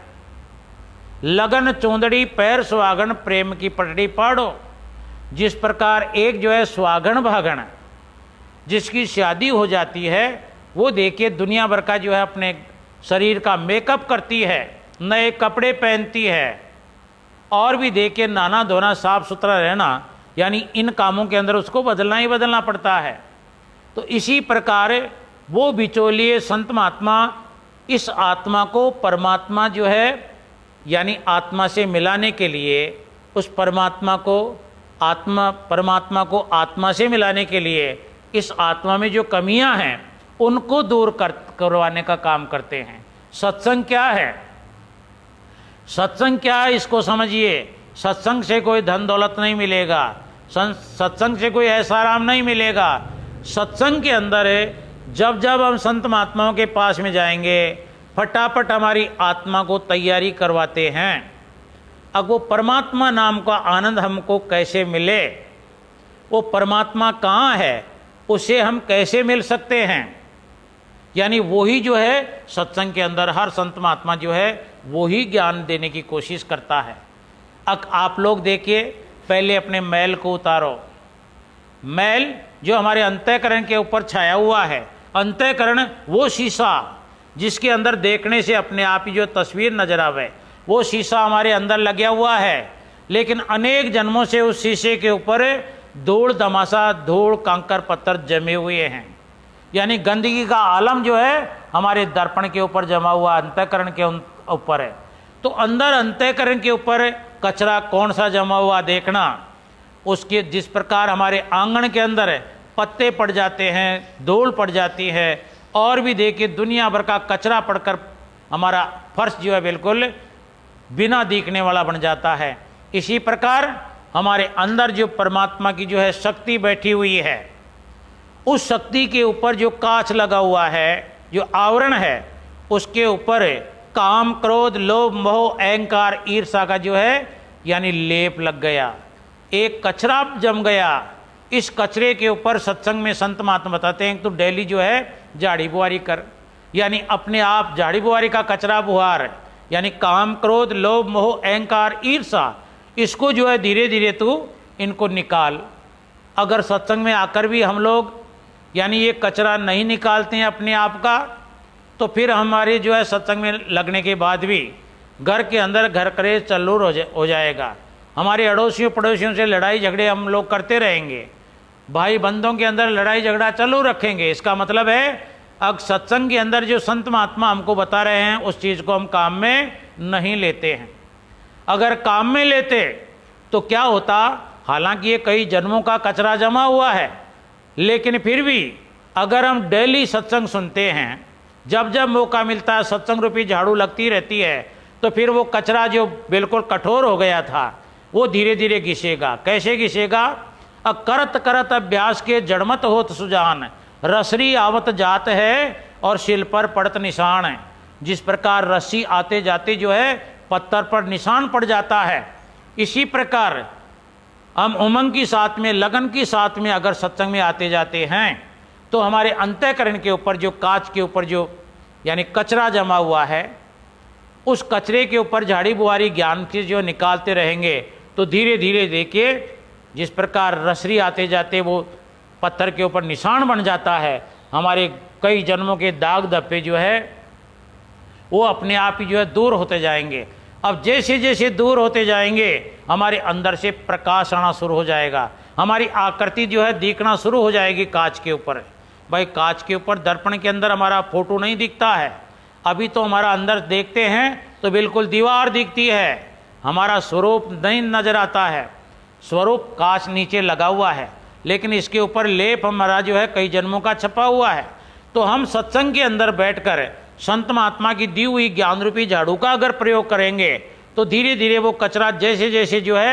लगन चौंदड़ी पैर सुहागण प्रेम की पटड़ी पाड़ो। जिस प्रकार एक जो है सुहागण भागण जिसकी शादी हो जाती है, वो देखिए दुनिया भर का जो है अपने शरीर का मेकअप करती है, नए कपड़े पहनती है, और भी देखिए नहाना धोना साफ सुथरा रहना, यानी इन कामों के अंदर उसको बदलना ही बदलना पड़ता है। तो इसी प्रकार वो बिचौलिए संत महात्मा इस आत्मा को परमात्मा जो है यानी आत्मा से मिलाने के लिए, उस परमात्मा को आत्मा से मिलाने के लिए इस आत्मा में जो कमियां हैं उनको दूर करवाने का काम करते हैं। सत्संग क्या है? सत्संग क्या है इसको समझिए। सत्संग से कोई धन दौलत नहीं मिलेगा, सत्संग से कोई ऐसा आराम नहीं मिलेगा। सत्संग के अंदर जब जब हम संत महात्माओं के पास में जाएंगे, फटाफट हमारी आत्मा को तैयारी करवाते हैं। अब वो परमात्मा नाम का आनंद हमको कैसे मिले, वो परमात्मा कहाँ है, उसे हम कैसे मिल सकते हैं, यानी वही जो है सत्संग के अंदर हर संत महात्मा जो है वही ज्ञान देने की कोशिश करता है। अब आप लोग देखिए, पहले अपने मैल को उतारो। मैल जो हमारे अंतःकरण के ऊपर छाया हुआ है, अंतःकरण वो शीशा जिसके अंदर देखने से अपने आप ही जो तस्वीर नजर आवे, वो शीशा हमारे अंदर लगा हुआ है। लेकिन अनेक जन्मों से उस शीशे के ऊपर धूल धमासा, धूल कंकर पत्थर जमे हुए हैं, यानी गंदगी का आलम जो है हमारे दर्पण के ऊपर जमा हुआ अंतःकरण के ऊपर है। तो अंदर अंतःकरण के ऊपर कचरा कौन सा जमा हुआ देखना, उसके जिस प्रकार हमारे आंगन के अंदर पत्ते पड़ जाते हैं, धूल पड़ जाती है, और भी देखिए दुनिया भर का कचरा पड़कर हमारा फर्श जो है बिल्कुल बिना दिखने वाला बन जाता है। इसी प्रकार हमारे अंदर जो परमात्मा की जो है शक्ति बैठी हुई है, उस शक्ति के ऊपर जो कांच लगा हुआ है, जो आवरण है, उसके ऊपर काम क्रोध लोभ मोह अहंकार ईर्षा का जो है यानी लेप लग गया, एक कचरा जम गया। इस कचरे के ऊपर सत्संग में संत महात्मा बताते हैं तो डेली जो है झाड़ी बुआरी कर, यानी अपने आप झाड़ी बुआरी का कचरा बुहार, यानी काम क्रोध लोभ मोह अहंकार ईर्षा, इसको जो है धीरे धीरे तू इनको निकाल। अगर सत्संग में आकर भी हम लोग यानी ये कचरा नहीं निकालते हैं अपने आप का, तो फिर हमारे जो है सत्संग में लगने के बाद भी घर के अंदर घर कलेश चल्लूर हो जाएगा। हमारे अड़ोसियों पड़ोसियों से लड़ाई झगड़े हम लोग करते रहेंगे, भाई बंधों के अंदर लड़ाई झगड़ा चालू रखेंगे। इसका मतलब है अब सत्संग के अंदर जो संत महात्मा हमको बता रहे हैं उस चीज़ को हम काम में नहीं लेते हैं। अगर काम में लेते तो क्या होता, हालांकि ये कई जन्मों का कचरा जमा हुआ है, लेकिन फिर भी अगर हम डेली सत्संग सुनते हैं, जब जब मौका मिलता है सत्संग रूपी झाड़ू लगती रहती है, तो फिर वो कचरा जो बिल्कुल कठोर हो गया था वो धीरे धीरे घिसेगा। कैसे घिसेगा? करत करत अभ्यास के जड़मत होत सुजान, रसरी आवत जात है और शिल पर पड़त निशान है। जिस प्रकार रस्सी आते जाते जो है पत्थर पर निशान पड़ जाता है, इसी प्रकार हम उमंग की साथ में, लगन की साथ में अगर सत्संग में आते जाते हैं तो हमारे अंतःकरण के ऊपर जो कांच के ऊपर जो यानी कचरा जमा हुआ है, उस कचरे के ऊपर झाड़ी बुआरी ज्ञान की जो निकालते रहेंगे तो धीरे धीरे देखिए जिस प्रकार रसरी आते जाते वो पत्थर के ऊपर निशान बन जाता है, हमारे कई जन्मों के दाग धब्बे जो है वो अपने आप ही जो है दूर होते जाएंगे। अब जैसे जैसे दूर होते जाएंगे हमारे अंदर से प्रकाश आना शुरू हो जाएगा, हमारी आकृति जो है दिखना शुरू हो जाएगी कांच के ऊपर। भाई कांच के ऊपर दर्पण के अंदर हमारा फोटो नहीं दिखता है, अभी तो हमारा अंदर देखते हैं तो बिल्कुल दीवार दिखती है, हमारा स्वरूप नहीं नजर आता है। स्वरूप कांच नीचे लगा हुआ है, लेकिन इसके ऊपर लेप हमारा जो है कई जन्मों का छपा हुआ है। तो हम सत्संग के अंदर बैठकर संत महात्मा की दी हुई ज्ञान रूपी झाड़ू का अगर प्रयोग करेंगे तो धीरे धीरे वो कचरा जैसे जैसे जो है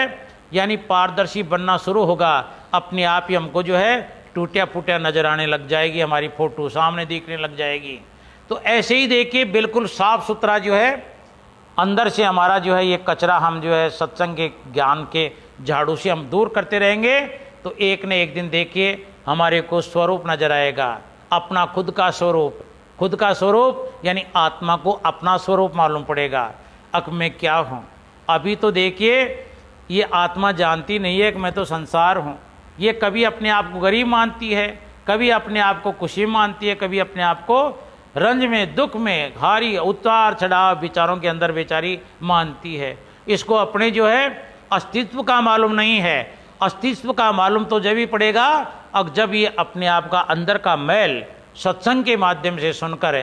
यानी पारदर्शी बनना शुरू होगा, अपने आप ही हमको जो है टूटिया फूटिया नजर आने लग जाएगी, हमारी फोटो सामने दिखने लग जाएगी। तो ऐसे ही देखिए बिल्कुल साफ सुथरा जो है अंदर से हमारा जो है ये कचरा हम जो है सत्संग के ज्ञान के झाड़ू से हम दूर करते रहेंगे तो एक न एक दिन देखिए हमारे को स्वरूप नजर आएगा, अपना खुद का स्वरूप। खुद का स्वरूप यानी आत्मा को अपना स्वरूप मालूम पड़ेगा, अब मैं क्या हूँ। अभी तो देखिए ये आत्मा जानती नहीं है कि मैं तो संसार हूँ। ये कभी अपने आप को गरीब मानती है, कभी अपने आप को खुशी मानती है, कभी अपने आप को रंज में दुख में हारी उतार चढ़ाव विचारों के अंदर बेचारी मानती है। इसको अपने जो है अस्तित्व का मालूम नहीं है। अस्तित्व का मालूम तो जब ही पड़ेगा अब जब ये अपने आप का अंदर का मैल सत्संग के माध्यम से सुनकर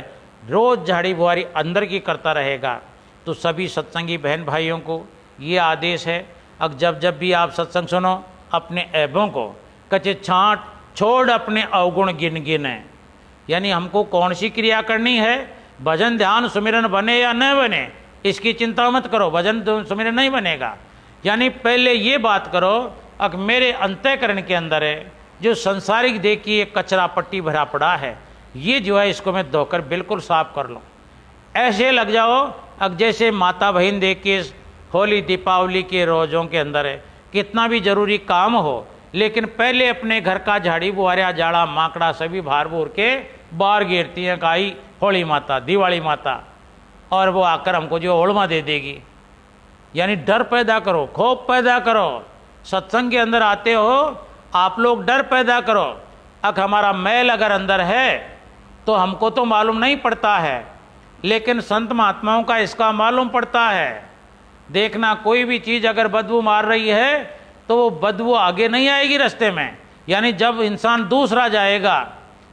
रोज झाड़ी बुआरी अंदर की करता रहेगा। तो सभी सत्संगी बहन भाइयों को ये आदेश है, अब जब भी आप सत्संग सुनो अपने ऐबों को कचे छांट छोड़ अपने अवगुण गिन गिने। यानी हमको कौन सी क्रिया करनी है, भजन ध्यान सुमिरन बने या न बने इसकी चिंता मत करो, भजन सुमिरन नहीं बनेगा। यानी पहले ये बात करो अब मेरे अंतःकरण के अंदर है जो संसारिक देखिए कचरा पट्टी भरा पड़ा है, ये जो है इसको मैं धोकर बिल्कुल साफ कर लूँ। ऐसे लग जाओ अब जैसे माता बहन देखिए होली दीपावली के रोज़ों के अंदर है, कितना भी जरूरी काम हो लेकिन पहले अपने घर का झाड़ी बुआरिया जाड़ा माकड़ा सभी भार भूर के बाहर गिरती हैं काई होली माता दिवाली माता, और वो आकर हमको जो ओढ़मा दे देगी। यानी डर पैदा करो, खौफ पैदा करो। सत्संग के अंदर आते हो आप लोग, डर पैदा करो। अब हमारा मैल अगर अंदर है तो हमको तो मालूम नहीं पड़ता है, लेकिन संत महात्माओं का इसका मालूम पड़ता है। देखना कोई भी चीज़ अगर बदबू मार रही है तो वो बदबू आगे नहीं आएगी रास्ते में। यानी जब इंसान दूसरा जाएगा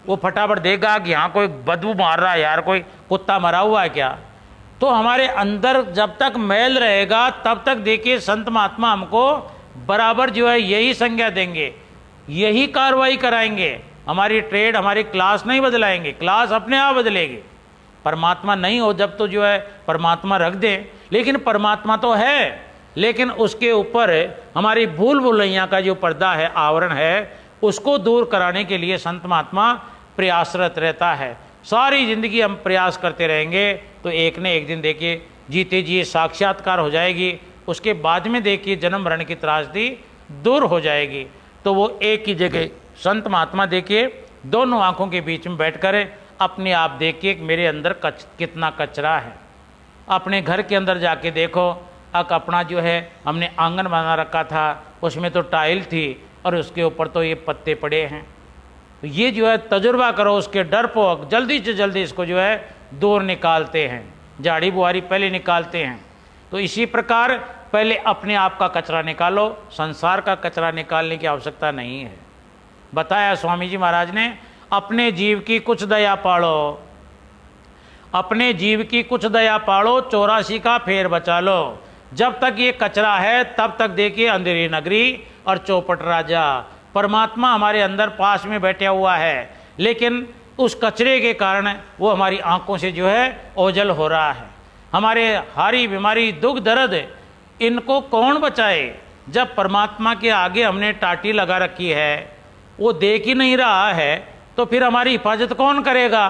वो फटाफट देगा कि यहाँ कोई बदबू मार रहा है, यार कोई कुत्ता मरा हुआ है क्या। तो हमारे अंदर जब तक मैल रहेगा तब तक देखिए संत महात्मा हमको बराबर जो है यही संज्ञा देंगे, यही कार्रवाई कराएंगे। हमारी ट्रेड हमारी क्लास नहीं बदलाएंगे, क्लास अपने आप बदलेगी। परमात्मा नहीं हो जब तो जो है परमात्मा रख दें, लेकिन परमात्मा तो है, लेकिन उसके ऊपर हमारी भूल भुलैया का जो पर्दा है आवरण है उसको दूर कराने के लिए संत महात्मा प्रयासरत रहता है। सारी जिंदगी हम प्रयास करते रहेंगे तो एक न एक दिन देखिए जीते जी साक्षात्कार हो जाएगी। उसके बाद में देखिए जन्म मरण की त्रासदी दूर हो जाएगी। तो वो एक ही जगह संत महात्मा देखिए दोनों आंखों के बीच में बैठकर अपने आप देखिए कि मेरे अंदर कितना कचरा है। अपने घर के अंदर जाके देखो, अपना जो है हमने आंगन बना रखा था उसमें तो टाइल थी और उसके ऊपर तो ये पत्ते पड़े हैं। तो ये जो है तजुर्बा करो, उसके डरपोक जल्दी से जल्दी इसको जो है दूर निकालते हैं। झाड़ी बुआरी पहले निकालते हैं, तो इसी प्रकार पहले अपने आप का कचरा निकालो, संसार का कचरा निकालने की आवश्यकता नहीं है। बताया स्वामी जी महाराज ने, अपने जीव की कुछ दया पालो, अपने जीव की कुछ दया पालो, 84 का फेर बचा लो। जब तक ये कचरा है तब तक देखिए अंधेरी नगरी और चौपट राजा। परमात्मा हमारे अंदर पास में बैठा हुआ है, लेकिन उस कचरे के कारण वो हमारी आंखों से जो है ओझल हो रहा है। हमारे हारी बीमारी दुख दर्द इनको कौन बचाए? जब परमात्मा के आगे हमने टाटी लगा रखी है, वो देख ही नहीं रहा है, तो फिर हमारी हिफाजत कौन करेगा?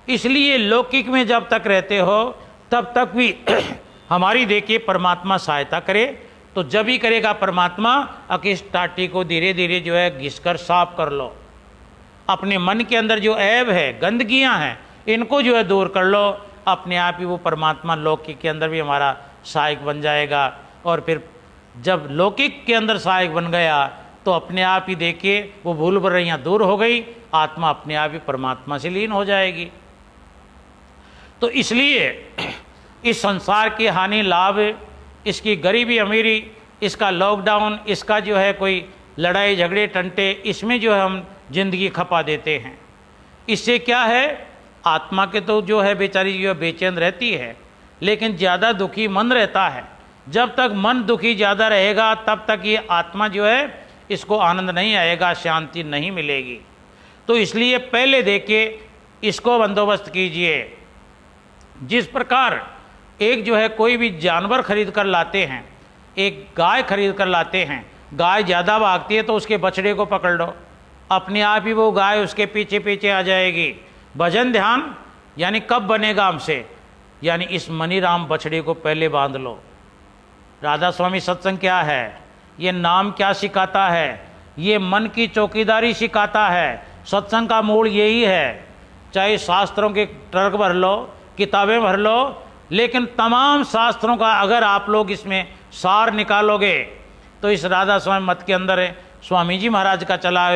इसलिए लौकिक में जब तक रहते हो तब तक भी हमारी देखिए परमात्मा सहायता करे। तो जब ही करेगा परमात्मा, इस टाटी को धीरे धीरे जो है घिसकर साफ कर लो। अपने मन के अंदर जो ऐब है, गंदगियां हैं, इनको जो है दूर कर लो। अपने आप ही वो परमात्मा लौकिक के अंदर भी हमारा सहायक बन जाएगा। और फिर जब लौकिक के अंदर सहायक बन गया तो अपने आप ही देखिए वो भूल भुलैया दूर हो गई, आत्मा अपने आप ही परमात्मा से लीन हो जाएगी। तो इसलिए इस संसार की हानि लाभ, इसकी गरीबी अमीरी, इसका लॉकडाउन, इसका जो है कोई लड़ाई झगड़े टंटे, इसमें जो है हम जिंदगी खपा देते हैं। इससे क्या है, आत्मा के तो जो है बेचारी जो है बेचैन रहती है, लेकिन ज़्यादा दुखी मन रहता है। जब तक मन दुखी ज़्यादा रहेगा तब तक ये आत्मा जो है इसको आनंद नहीं आएगा, शांति नहीं मिलेगी। तो इसलिए पहले देखिए इसको बंदोबस्त कीजिए। जिस प्रकार एक जो है कोई भी जानवर खरीद कर लाते हैं, एक गाय खरीद कर लाते हैं, गाय ज़्यादा भागती है तो उसके बछड़े को पकड़ लो, अपने आप ही वो गाय उसके पीछे पीछे आ जाएगी। भजन ध्यान यानी कब बनेगा हमसे, यानी इस मनीराम बछड़े को पहले बांध लो। राधा स्वामी सत्संग क्या है, ये नाम क्या सिखाता है? ये मन की चौकीदारी सिखाता है। सत्संग का मूल यही है। चाहे शास्त्रों के ट्रक भर लो, किताबें भर लो, लेकिन तमाम शास्त्रों का अगर आप लोग इसमें सार निकालोगे तो इस राधा स्वामी मत के अंदर स्वामी जी महाराज का चला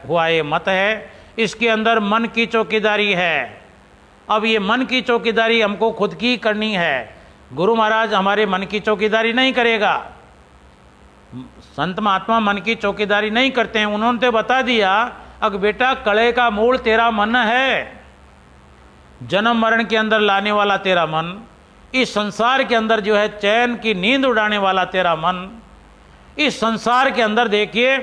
हुआ ये मत है, इसके अंदर मन की चौकीदारी है। अब ये मन की चौकीदारी हमको खुद की करनी है। गुरु महाराज हमारे मन की चौकीदारी नहीं करेगा, संत महात्मा मन की चौकीदारी नहीं करते हैं। उन्होंने तो बता दिया, अग बेटा कले का मूल तेरा मन है, जन्म मरण के अंदर लाने वाला तेरा मन, इस संसार के अंदर जो है चैन की नींद उड़ाने वाला तेरा मन, इस संसार के अंदर देखिए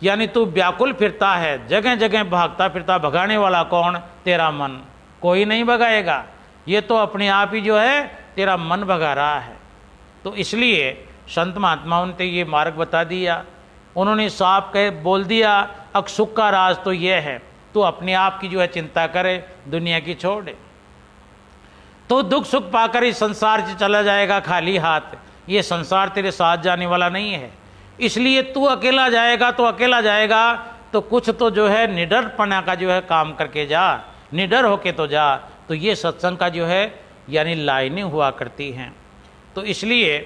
यानी तू व्याकुल फिरता है, जगह जगह भागता फिरता, भगाने वाला कौन? तेरा मन। कोई नहीं भगाएगा, ये तो अपने आप ही जो है तेरा मन भगा रहा है। तो इसलिए संत महात्माओं ने ये मार्ग बता दिया, उन्होंने साफ कह बोल दिया, अक सुख का राज तो ये है, तू अपने आप की जो है चिंता करे, दुनिया की छोड़ दे। तो दुख सुख पाकर इस संसार से चला जाएगा खाली हाथ। ये संसार तेरे साथ जाने वाला नहीं है, इसलिए तू अकेला जाएगा तो अकेला जाएगा, तो कुछ तो जो है निडरपना का जो है काम करके जा, निडर होके तो जा। तो ये सत्संग का जो है यानी लाइनें हुआ करती हैं। तो इसलिए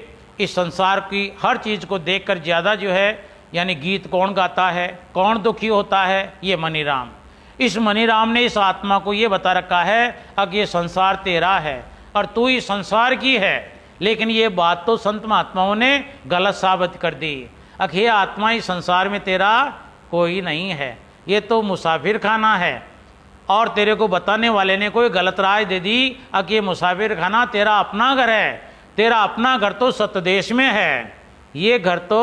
इस संसार की हर चीज़ को देखकर ज़्यादा जो है यानी गीत कौन गाता है, कौन दुखी होता है? ये मनीराम। इस मनीराम ने इस आत्मा को ये बता रखा है अब ये संसार तेरा है और तू ही संसार की है। लेकिन ये बात तो संत महात्माओं ने गलत साबित कर दी। ये आत्मा इस संसार में तेरा कोई नहीं है, ये तो मुसाफिर खाना है। और तेरे को बताने वाले ने कोई गलत राय दे दी, ये मुसाफिर खाना तेरा अपना घर है। तेरा अपना घर तो सतदेश में है, ये घर तो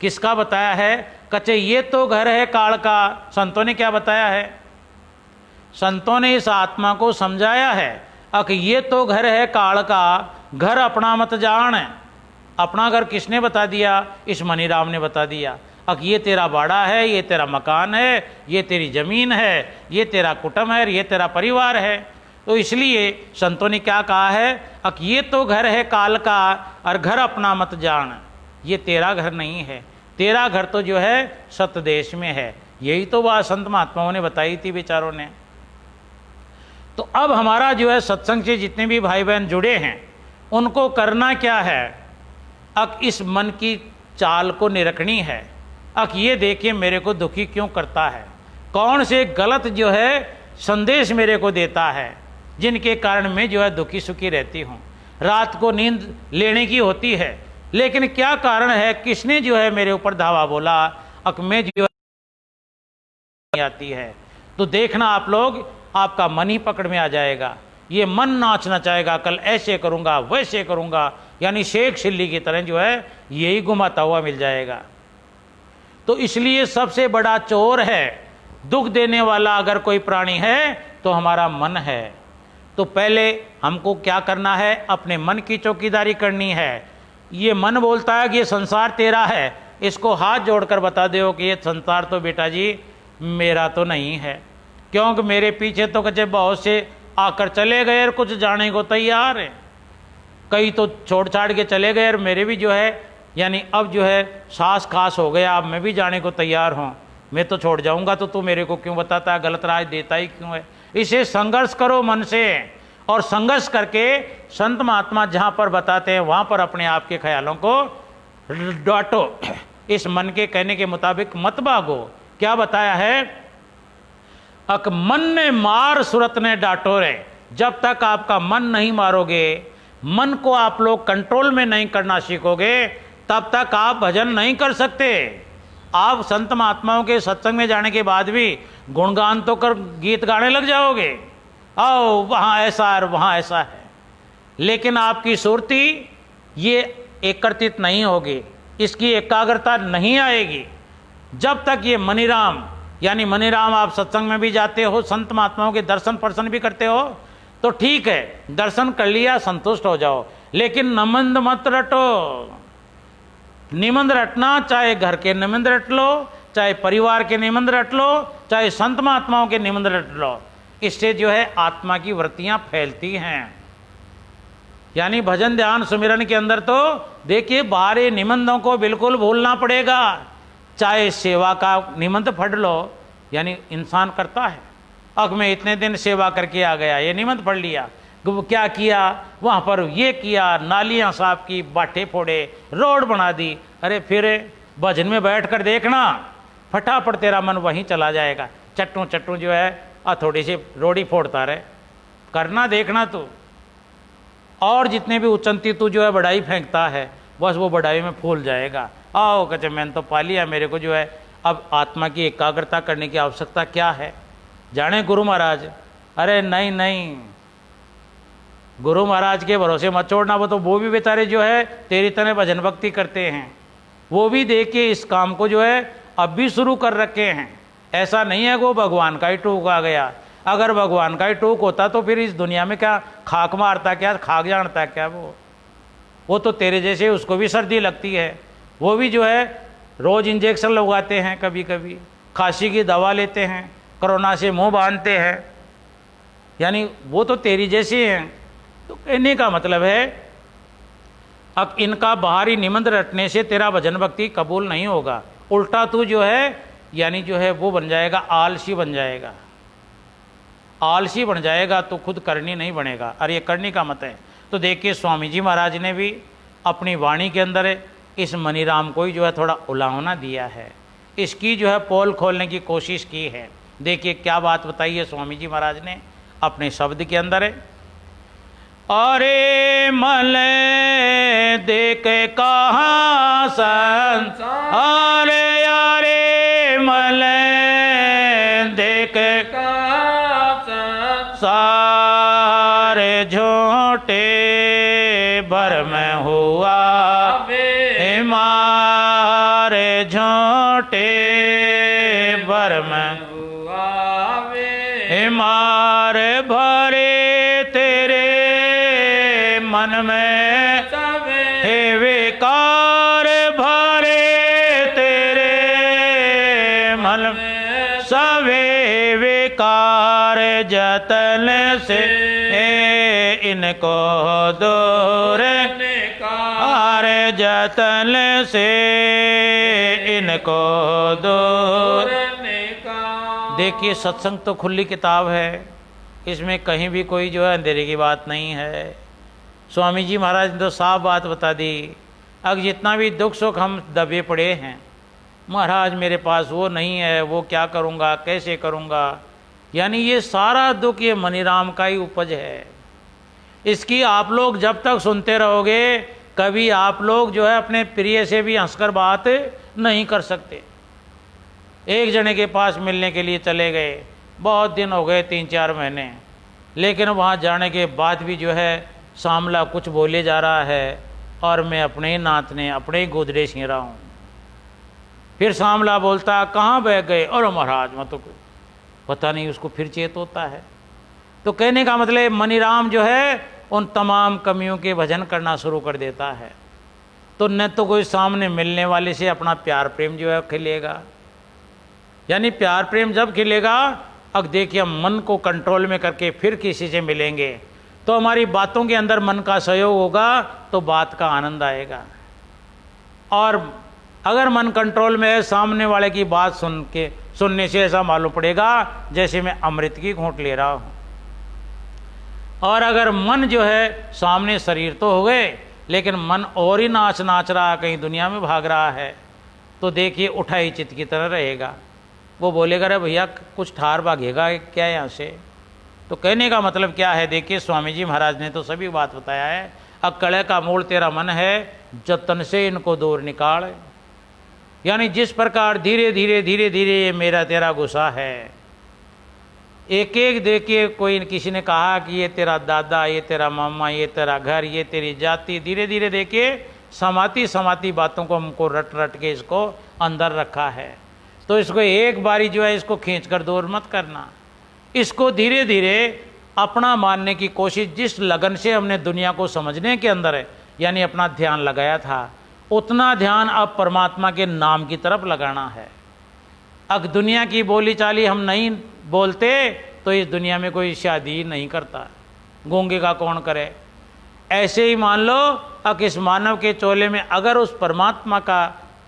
किसका बताया है? कच्चे ये तो घर है काल का। संतों ने क्या बताया है? संतों ने इस आत्मा को समझाया है, ये तो घर है काल का, घर अपना मत जान। अपना घर किसने बता दिया? इस मनीराम ने बता दिया। ये तेरा बाड़ा है, ये तेरा मकान है, ये तेरी जमीन है, ये तेरा कुटुंब है, ये तेरा परिवार है। तो इसलिए संतों ने क्या कहा है? ये तो घर है काल का और घर अपना मत जान। ये तेरा घर नहीं है, तेरा घर तो जो है सतदेश में है। यही तो बात संत महात्माओं ने बताई थी बेचारों ने। तो अब हमारा जो है सत्संग से जितने भी भाई बहन जुड़े हैं उनको करना क्या है? इस मन की चाल को निरखनी है। ये देखिए मेरे को दुखी क्यों करता है, कौन से गलत जो है संदेश मेरे को देता है जिनके कारण मैं जो है दुखी सुखी रहती हूँ। रात को नींद लेने की होती है, लेकिन क्या कारण है, किसने जो है मेरे ऊपर धावा बोला, मैं जो है आती है। तो देखना आप लोग, आपका मन ही पकड़ में आ जाएगा। ये मन नाचना चाहेगा, कल ऐसे करूंगा वैसे करूंगा, यानी शेख छिल्ली की तरह जो है यही घुमाता हुआ मिल जाएगा। तो इसलिए सबसे बड़ा चोर है, दुख देने वाला अगर कोई प्राणी है तो हमारा मन है। तो पहले हमको क्या करना है, अपने मन की चौकीदारी करनी है। ये मन बोलता है कि ये संसार तेरा है, इसको हाथ जोड़कर बता दो कि ये संसार तो बेटा जी मेरा तो नहीं है, क्योंकि मेरे पीछे तो कच्चे बहुत से आकर चले गए और कुछ जाने को तैयार है, कई तो छोड़ छाड़ के चले गए और मेरे भी जो है यानी अब जो है सास खास हो गया, अब मैं भी जाने को तैयार हूँ। मैं तो छोड़ जाऊंगा तो तू मेरे को क्यों बताता है, गलत राय देता ही क्यों है। इसे संघर्ष करो मन से, और संघर्ष करके संत महात्मा जहाँ पर बताते हैं वहाँ पर अपने आप के ख्यालों को डांटो, इस मन के कहने के मुताबिक मत भागो। क्या बताया है, अक मन ने मार सुरत ने डांटो रे। जब तक आपका मन नहीं मारोगे, मन को आप लोग कंट्रोल में नहीं करना सीखोगे, तब तक आप भजन नहीं कर सकते। आप संत महात्माओं के सत्संग में जाने के बाद भी गुणगान तो कर गीत गाने लग जाओगे, आओ वहाँ ऐसा है वहाँ ऐसा है, लेकिन आपकी सुरती ये एकत्रित नहीं होगी, इसकी एकाग्रता नहीं आएगी। जब तक ये मनीराम यानी मनीराम आप सत्संग में भी जाते हो, संत महात्माओं के दर्शन पर्शन भी करते हो तो ठीक है, दर्शन कर लिया संतुष्ट हो जाओ, लेकिन निबंध मत रटो। निबंध रटना, चाहे घर के निबंध रट लो, चाहे परिवार के निबंध रट लो, चाहे संत महात्माओं के निबंध रट लो, इससे जो है आत्मा की वृत्तियां फैलती हैं। यानी भजन ध्यान सुमिरन के अंदर तो देखिए बाहरी निबंधों को बिल्कुल भूलना पड़ेगा। चाहे सेवा का निबंध पढ़ लो, यानी इंसान करता है, अब मैं इतने दिन सेवा करके आ गया, ये निबंध पढ़ लिया, क्या किया वहाँ पर, ये किया, नालियाँ साफ की, बाटे फोड़े, रोड बना दी। अरे फिर भजन में बैठ कर देखना, फटाफट तेरा मन वहीं चला जाएगा। चट्टू चट्टू जो है थोड़ी सी रोड़ी फोड़ता रहे, करना देखना तू। और जितने भी उचंती तू जो है बढ़ाई फेंकता है, बस वो बढ़ाई में फूल जाएगा। आओ कहते मैंने तो पा लिया, मेरे को जो है अब आत्मा की एकाग्रता करने की आवश्यकता क्या है। जाने गुरु महाराज, अरे नहीं नहीं, गुरु महाराज के भरोसे मत छोड़ना, वो भी बेचारे जो है तेरी तरह भजन भक्ति करते हैं, वो भी देख के इस काम को जो है अब भी शुरू कर रखे हैं। ऐसा नहीं है वो भगवान का ही टूक आ गया, अगर भगवान का ही टूक होता तो फिर इस दुनिया में क्या खाक मारता, क्या खाक जानता क्या वो तो तेरे जैसे, उसको भी सर्दी लगती है, वो भी जो है रोज इंजेक्शन लगवाते हैं, कभी कभी खांसी की दवा लेते हैं, कोरोना से मुंह बांधते हैं, यानी वो तो तेरी जैसे हैं। तो कहने का मतलब है अब इनका बाहरी निबंध रटने से तेरा भजन भक्ति कबूल नहीं होगा, उल्टा तू जो है यानी जो है वो बन जाएगा, आलसी बन जाएगा। आलसी बन जाएगा तो खुद करनी नहीं बनेगा। अरे ये करने का मत है। तो देखिए स्वामी जी महाराज ने भी अपनी वाणी के अंदर इस मनीराम को ही जो है थोड़ा उलाहना दिया है, इसकी जो है पोल खोलने की कोशिश की है। देखिए क्या बात बताई है स्वामी जी महाराज ने अपने शब्द के अंदर है, अरे मले देख कहाँ संस, अरे मले देख सारे झूठे भर में हुआ मारे झूठे भर में हुआ मारे भरे तेरे मन में हे विकार भरे तेरे मन में सवे विकार जतन से इनको दूर आरे जतन से इनको दूर। देखिए सत्संग तो खुली किताब है, इसमें कहीं भी कोई जो है अंधेरे की बात नहीं है। स्वामी जी महाराज ने तो साफ बात बता दी। अब जितना भी दुख सुख हम दबे पड़े हैं, महाराज मेरे पास वो नहीं है, वो क्या करूँगा, कैसे करूँगा, यानी ये सारा दुख ये मनीराम का ही उपज है। इसकी आप लोग जब तक सुनते रहोगे कभी आप लोग जो है अपने प्रिय से भी हंसकर बात नहीं कर सकते। एक जने के पास मिलने के लिए चले गए, बहुत दिन हो गए 3-4 महीने, लेकिन वहाँ जाने के बाद भी जो है सामला कुछ बोले जा रहा है और मैं अपने ही नाचने अपने ही गोदरे सी रहा हूँ। फिर सामला बोलता कहाँ बह गए, और महाराज मैं तो पता नहीं, उसको फिर चेत होता है। तो कहने का मतलब मनीराम जो है उन तमाम कमियों के भजन करना शुरू कर देता है। तो न तो कोई सामने मिलने वाले से अपना प्यार प्रेम जो है खिलेगा, यानी प्यार प्रेम जब खिलेगा, अब देखिए हम मन को कंट्रोल में करके फिर किसी से मिलेंगे तो हमारी बातों के अंदर मन का सहयोग होगा तो बात का आनंद आएगा। और अगर मन कंट्रोल में है, सामने वाले की बात सुनने से ऐसा मालूम पड़ेगा जैसे मैं अमृत की घूंट ले रहा हूँ। और अगर मन जो है सामने शरीर तो हो गए लेकिन मन और ही नाच रहा है, कहीं दुनिया में भाग रहा है, तो देखिए उठाई चित्त की तरह रहेगा। वो बोलेगा अरे भैया कुछ ठार भागेगा क्या यहाँ से। तो कहने का मतलब क्या है, देखिए स्वामी जी महाराज ने तो सभी बात बताया है। अकड़े का मूल तेरा मन है, जतन से इनको दूर निकाल। यानी जिस प्रकार धीरे धीरे ये मेरा तेरा गुस्सा है, एक एक देखिए कोई किसी ने कहा कि ये तेरा दादा, ये तेरा मामा, ये तेरा घर, ये तेरी जाति, धीरे धीरे देखिए समाती बातों को हमको रट के इसको अंदर रखा है। तो इसको एक बारी जो है इसको खींच कर दूर मत करना, इसको धीरे धीरे अपना मानने की कोशिश। जिस लगन से हमने दुनिया को समझने के अंदर है यानी अपना ध्यान लगाया था, उतना ध्यान अब परमात्मा के नाम की तरफ लगाना है। अब दुनिया की बोली चाली हम नहीं बोलते तो इस दुनिया में कोई शादी नहीं करता, गूंगे का कौन करे। ऐसे ही मान लो अब इस मानव के चोले में अगर उस परमात्मा का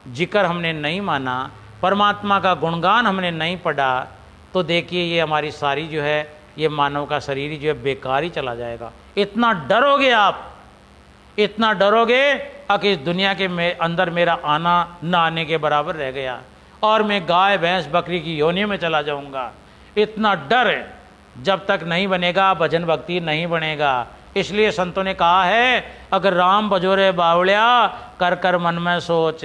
जिक्र हमने नहीं माना, परमात्मा का गुणगान हमने नहीं पढ़ा, तो देखिए ये हमारी सारी जो है ये मानव का शरीर जो है बेकार ही चला जाएगा। इतना डरोगे आप, इतना डरोगे अब इस दुनिया के अंदर मेरा आना ना आने के बराबर रह गया और मैं गाय भैंस बकरी की योनि में चला जाऊंगा। इतना डर है, जब तक नहीं बनेगा भजन भक्ति नहीं बनेगा। इसलिए संतों ने कहा है अगर राम बजोरे बावड़िया कर कर मन में सोच,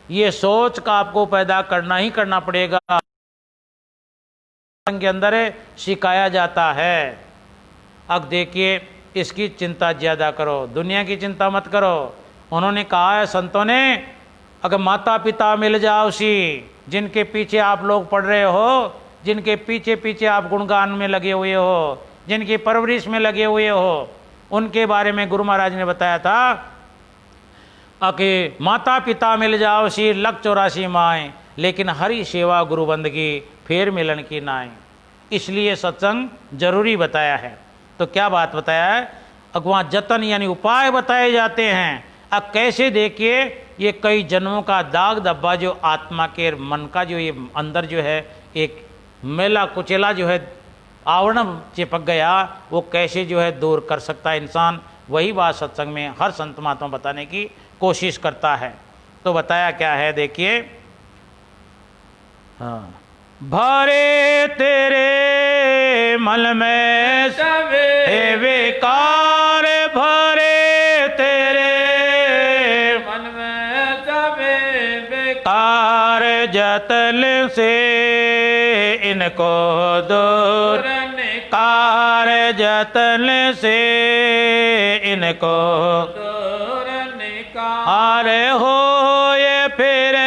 ये सोच का आपको पैदा करना ही करना पड़ेगा। के अंदर सिखाया जाता है अब देखिए इसकी चिंता ज़्यादा करो, दुनिया की चिंता मत करो। उन्होंने कहा है संतों ने अगर माता पिता मिल जाओ सी, जिनके पीछे आप लोग पढ़ रहे हो, जिनके पीछे पीछे आप गुणगान में लगे हुए हो, जिनकी परवरिश में लगे हुए हो, उनके बारे में गुरु महाराज ने बताया था कि माता पिता मिल जाओ सी लख 84 माएँ, लेकिन हरि सेवा गुरु बंदगी फिर मिलन की नाएँ। इसलिए सत्संग जरूरी बताया है। तो क्या बात बताया है, अब वहाँ जतन यानी उपाय बताए जाते हैं। अब कैसे देखिए ये कई जन्मों का दाग धब्बा जो आत्मा के मन का जो ये अंदर जो है एक मेला कुचेला जो है आवरण चिपक गया, वो कैसे जो है दूर कर सकता है इंसान। वही बात सत्संग में हर संत महात्मा बताने की कोशिश करता है। तो बताया क्या है देखिए, हाँ, भरे तेरे मन में सवे विकार, भरे तेरे मन में सवे विकार, जतन से इनको दूर कार, जतन से इनको दूर निकाल। आरे हो ये फिर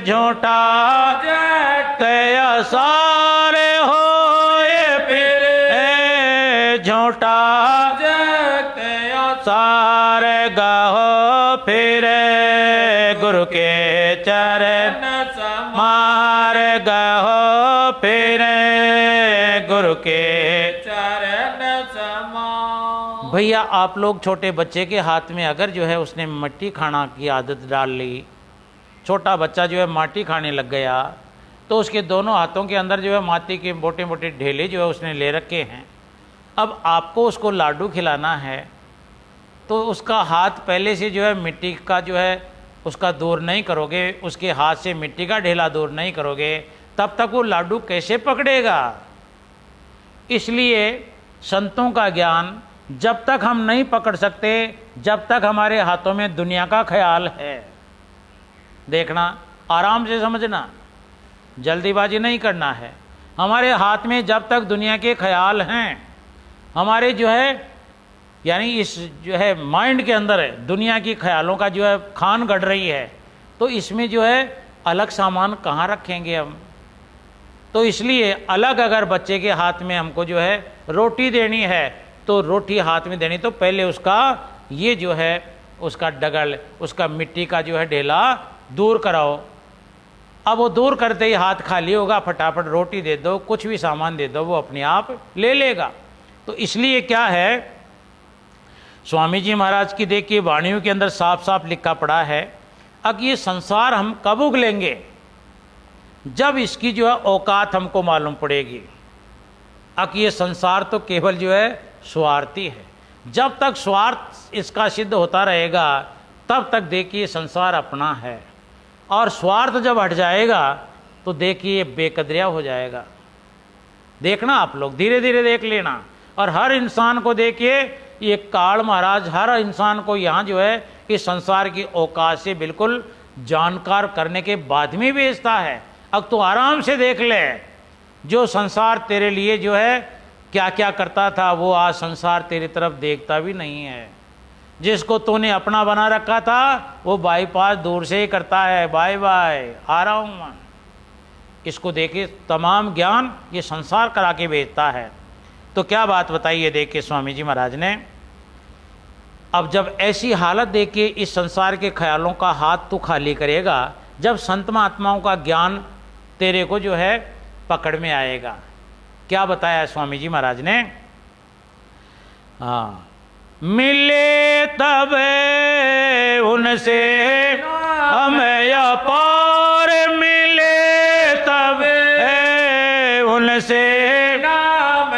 झूठा सारे हो ये फिर झूठा सारे गहो फिर गुरु के चरण मार गहो फिर गुरु के चरण समा। भैया आप लोग छोटे बच्चे के हाथ में अगर जो है उसने मिट्टी खाना की आदत डाल ली, छोटा बच्चा जो है माटी खाने लग गया, तो उसके दोनों हाथों के अंदर जो है माटी के मोटे मोटे ढेले जो है उसने ले रखे हैं। अब आपको उसको लाडू खिलाना है तो उसका हाथ पहले से जो है मिट्टी का जो है उसका दूर नहीं करोगे, उसके हाथ से मिट्टी का ढेला दूर नहीं करोगे, तब तक वो लाडू कैसे पकड़ेगा। इसलिए संतों का ज्ञान जब तक हम नहीं पकड़ सकते, जब तक हमारे हाथों में दुनिया का ख्याल है। देखना, आराम से समझना, जल्दीबाजी नहीं करना है। हमारे हाथ में जब तक दुनिया के ख्याल हैं, हमारे जो है यानी इस जो है माइंड के अंदर है दुनिया की ख्यालों का जो है खान गढ़ रही है, तो इसमें जो है अलग सामान कहाँ रखेंगे हम। तो इसलिए अलग अगर बच्चे के हाथ में हमको जो है रोटी देनी है, तो रोटी हाथ में देनी तो पहले उसका ये जो है उसका डगल, उसका मिट्टी का जो है ढेला दूर कराओ। अब वो दूर करते ही हाथ खाली होगा, फटाफट रोटी दे दो, कुछ भी सामान दे दो, वो अपने आप ले लेगा। तो इसलिए क्या है, स्वामी जी महाराज की देखिए वाणियों के अंदर साफ साफ लिखा पड़ा है, अब ये संसार हम कब उगलेंगे, जब इसकी जो है औकात हमको मालूम पड़ेगी। अब ये संसार तो केवल जो है स्वार्थी है, जब तक स्वार्थ इसका सिद्ध होता रहेगा तब तक देखिए संसार अपना है, और स्वार्थ जब हट जाएगा तो देखिए बेकदरिया हो जाएगा। देखना आप लोग, धीरे धीरे देख लेना। और हर इंसान को देखिए, ये काल महाराज हर इंसान को यहाँ जो है इस संसार की औकात से बिल्कुल जानकार करने के बाद में भेजता है। अब तो आराम से देख ले, जो संसार तेरे लिए जो है क्या क्या करता था, वो आज संसार तेरी तरफ देखता भी नहीं है। जिसको तूने अपना बना रखा था वो बाईपास दूर से ही करता है, बाय बाय, आ रहा हूँ मैं। इसको देखिए, तमाम ज्ञान ये संसार करा के भेजता है। तो क्या बात बताइए, देखिए स्वामी जी महाराज ने, अब जब ऐसी हालत देखिए इस संसार के ख्यालों का हाथ तू खाली करेगा, जब संत महात्माओं का ज्ञान तेरे को जो है पकड़ में आएगा। क्या बताया स्वामी जी महाराज ने, हाँ, मिले तब उनसे हमें अपार, मिले तब उनसे नाम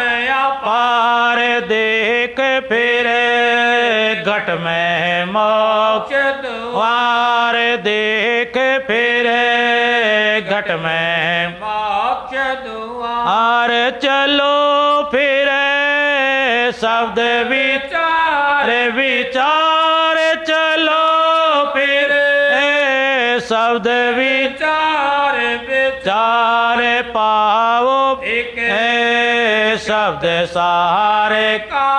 पार, देख फिर घट में मोक्ष द्वार, देख फिर घट में मोक्ष द्वार, चलो फिर शब्द विचार विचार, चलो फिर शब्द विचार विचार, पाओ एक शब्द सारे का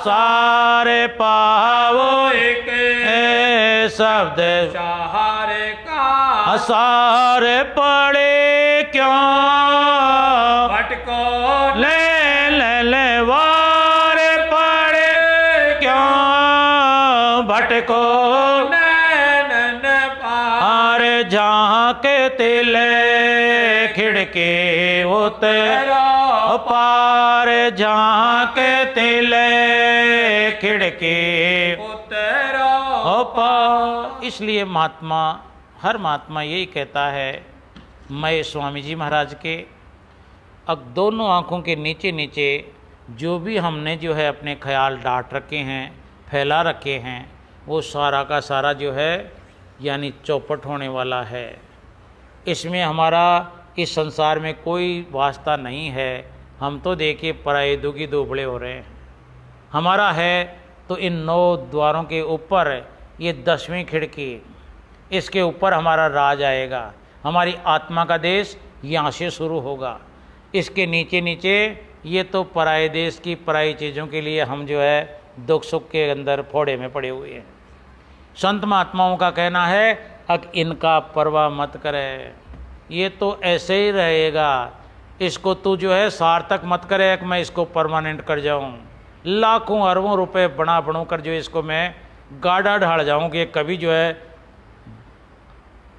सारे, पाओ एक शब्द सहारे का सारे, पड़े क्यों भटको ले वार, पड़े क्यों भटको नैनन पार, जहाँ के तिले खिड़की उतरो पार, जहाँ के तिले खिड़की उतरो पार। इसलिए महात्मा, हर महात्मा यही कहता है, मैं स्वामी जी महाराज के अब दोनों आँखों के नीचे नीचे जो भी हमने जो है अपने ख्याल डांट रखे हैं, फैला रखे हैं, वो सारा का सारा जो है यानी चौपट होने वाला है। इसमें हमारा इस संसार में कोई वास्ता नहीं है। हम तो देखिए पराये दुखी दुबड़े हो रहे हैं। हमारा है तो इन 9 द्वारों के ऊपर ये 10वीं खिड़की, इसके ऊपर हमारा राज आएगा। हमारी आत्मा का देश यहाँ से शुरू होगा। इसके नीचे नीचे ये तो पराये देश की पराई चीज़ों के लिए हम जो है दुख सुख के अंदर फोड़े में पड़े हुए हैं। संत महात्माओं का कहना है, अब इनका परवाह मत करे, ये तो ऐसे ही रहेगा, इसको तू जो है सार्थक मत करे कि मैं इसको परमानेंट कर जाऊं, लाखों अरबों रुपए बना बनू कर जो इसको मैं गाड़ा ढाल जाऊं कि कभी जो है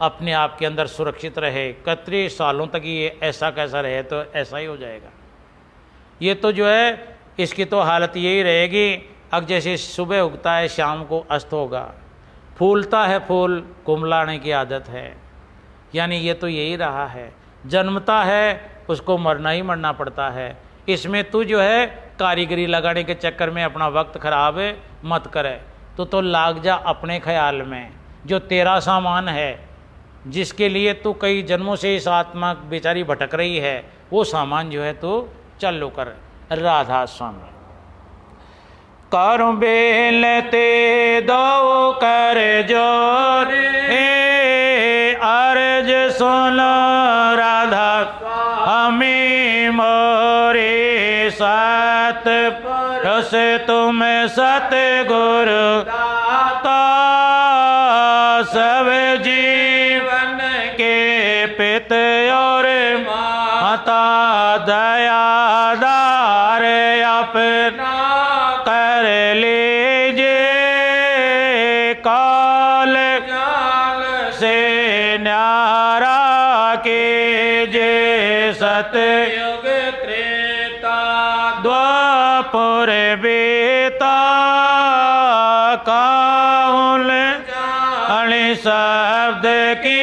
अपने आप के अंदर सुरक्षित रहे, कतरे सालों तक ये ऐसा कैसा रहे तो ऐसा ही हो जाएगा। ये तो जो है इसकी तो हालत यही रहेगी। अब जैसे सुबह उगता है शाम को अस्त होगा, फूलता है फूल कुमलाने की आदत है, यानी ये तो यही रहा है। जन्मता है उसको मरना ही मरना पड़ता है। इसमें तू जो है कारीगरी लगाने के चक्कर में अपना वक्त खराब मत करे, तो लाग जा अपने ख्याल में। जो तेरा सामान है, जिसके लिए तू कई जन्मों से इस आत्मा बेचारी भटक रही है, वो सामान जो है तू चालू कर। राधा स्वामी। करूं बेनती दो कर जोर अर्ज सुनो राधा स्वामी मोरे सत पुरुष तुम सतगुरु दाता सब जीवन के पित और माता दयादार अपना कर लीजिए काल से न्यारा कीजिए सतयुग त्रेता द्वापर बीता काहुल अणि शब्द की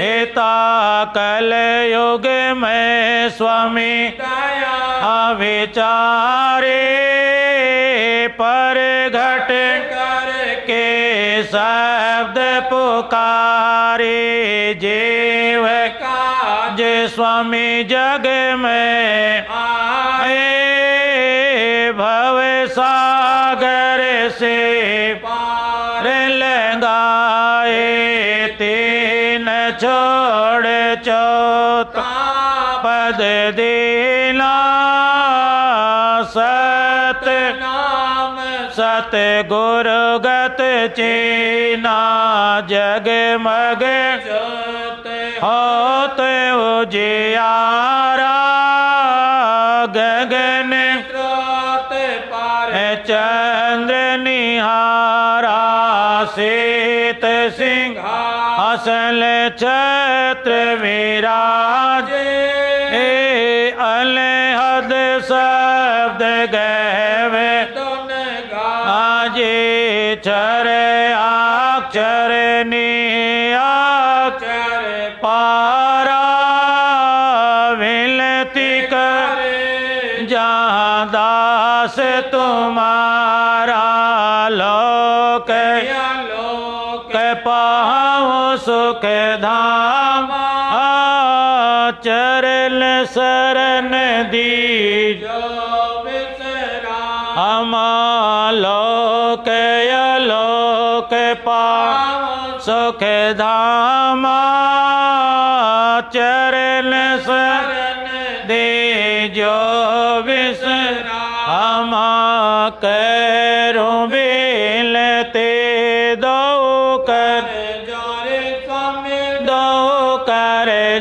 हिता कल युग में स्वामी अविचारे पर घट करके शब्द पुकारे जीव काज स्वामी जग में आए भव सागर से पार लगाए तीन छोड़ चौथा पद देना सत नाम सत गुरुगत चेना जगमग होते उजियारा गगन चंद्र निहारा शीत सिंह असल छत्र विराज अलहद शब्द गहवे आजे क्षर अक्षर निक्षर पारा विनती कर जहाँ दास तुम्हारा लोक पाओ सुख धाम चरण शरण दीज हम लोक अलोक पाओ सुख धाम चरण शरण दीजो विश्राम करूं बिनती दो कर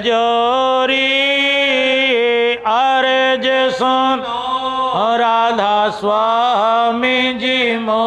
जोरी अर्ज सुनो राधा स्वामी जी मो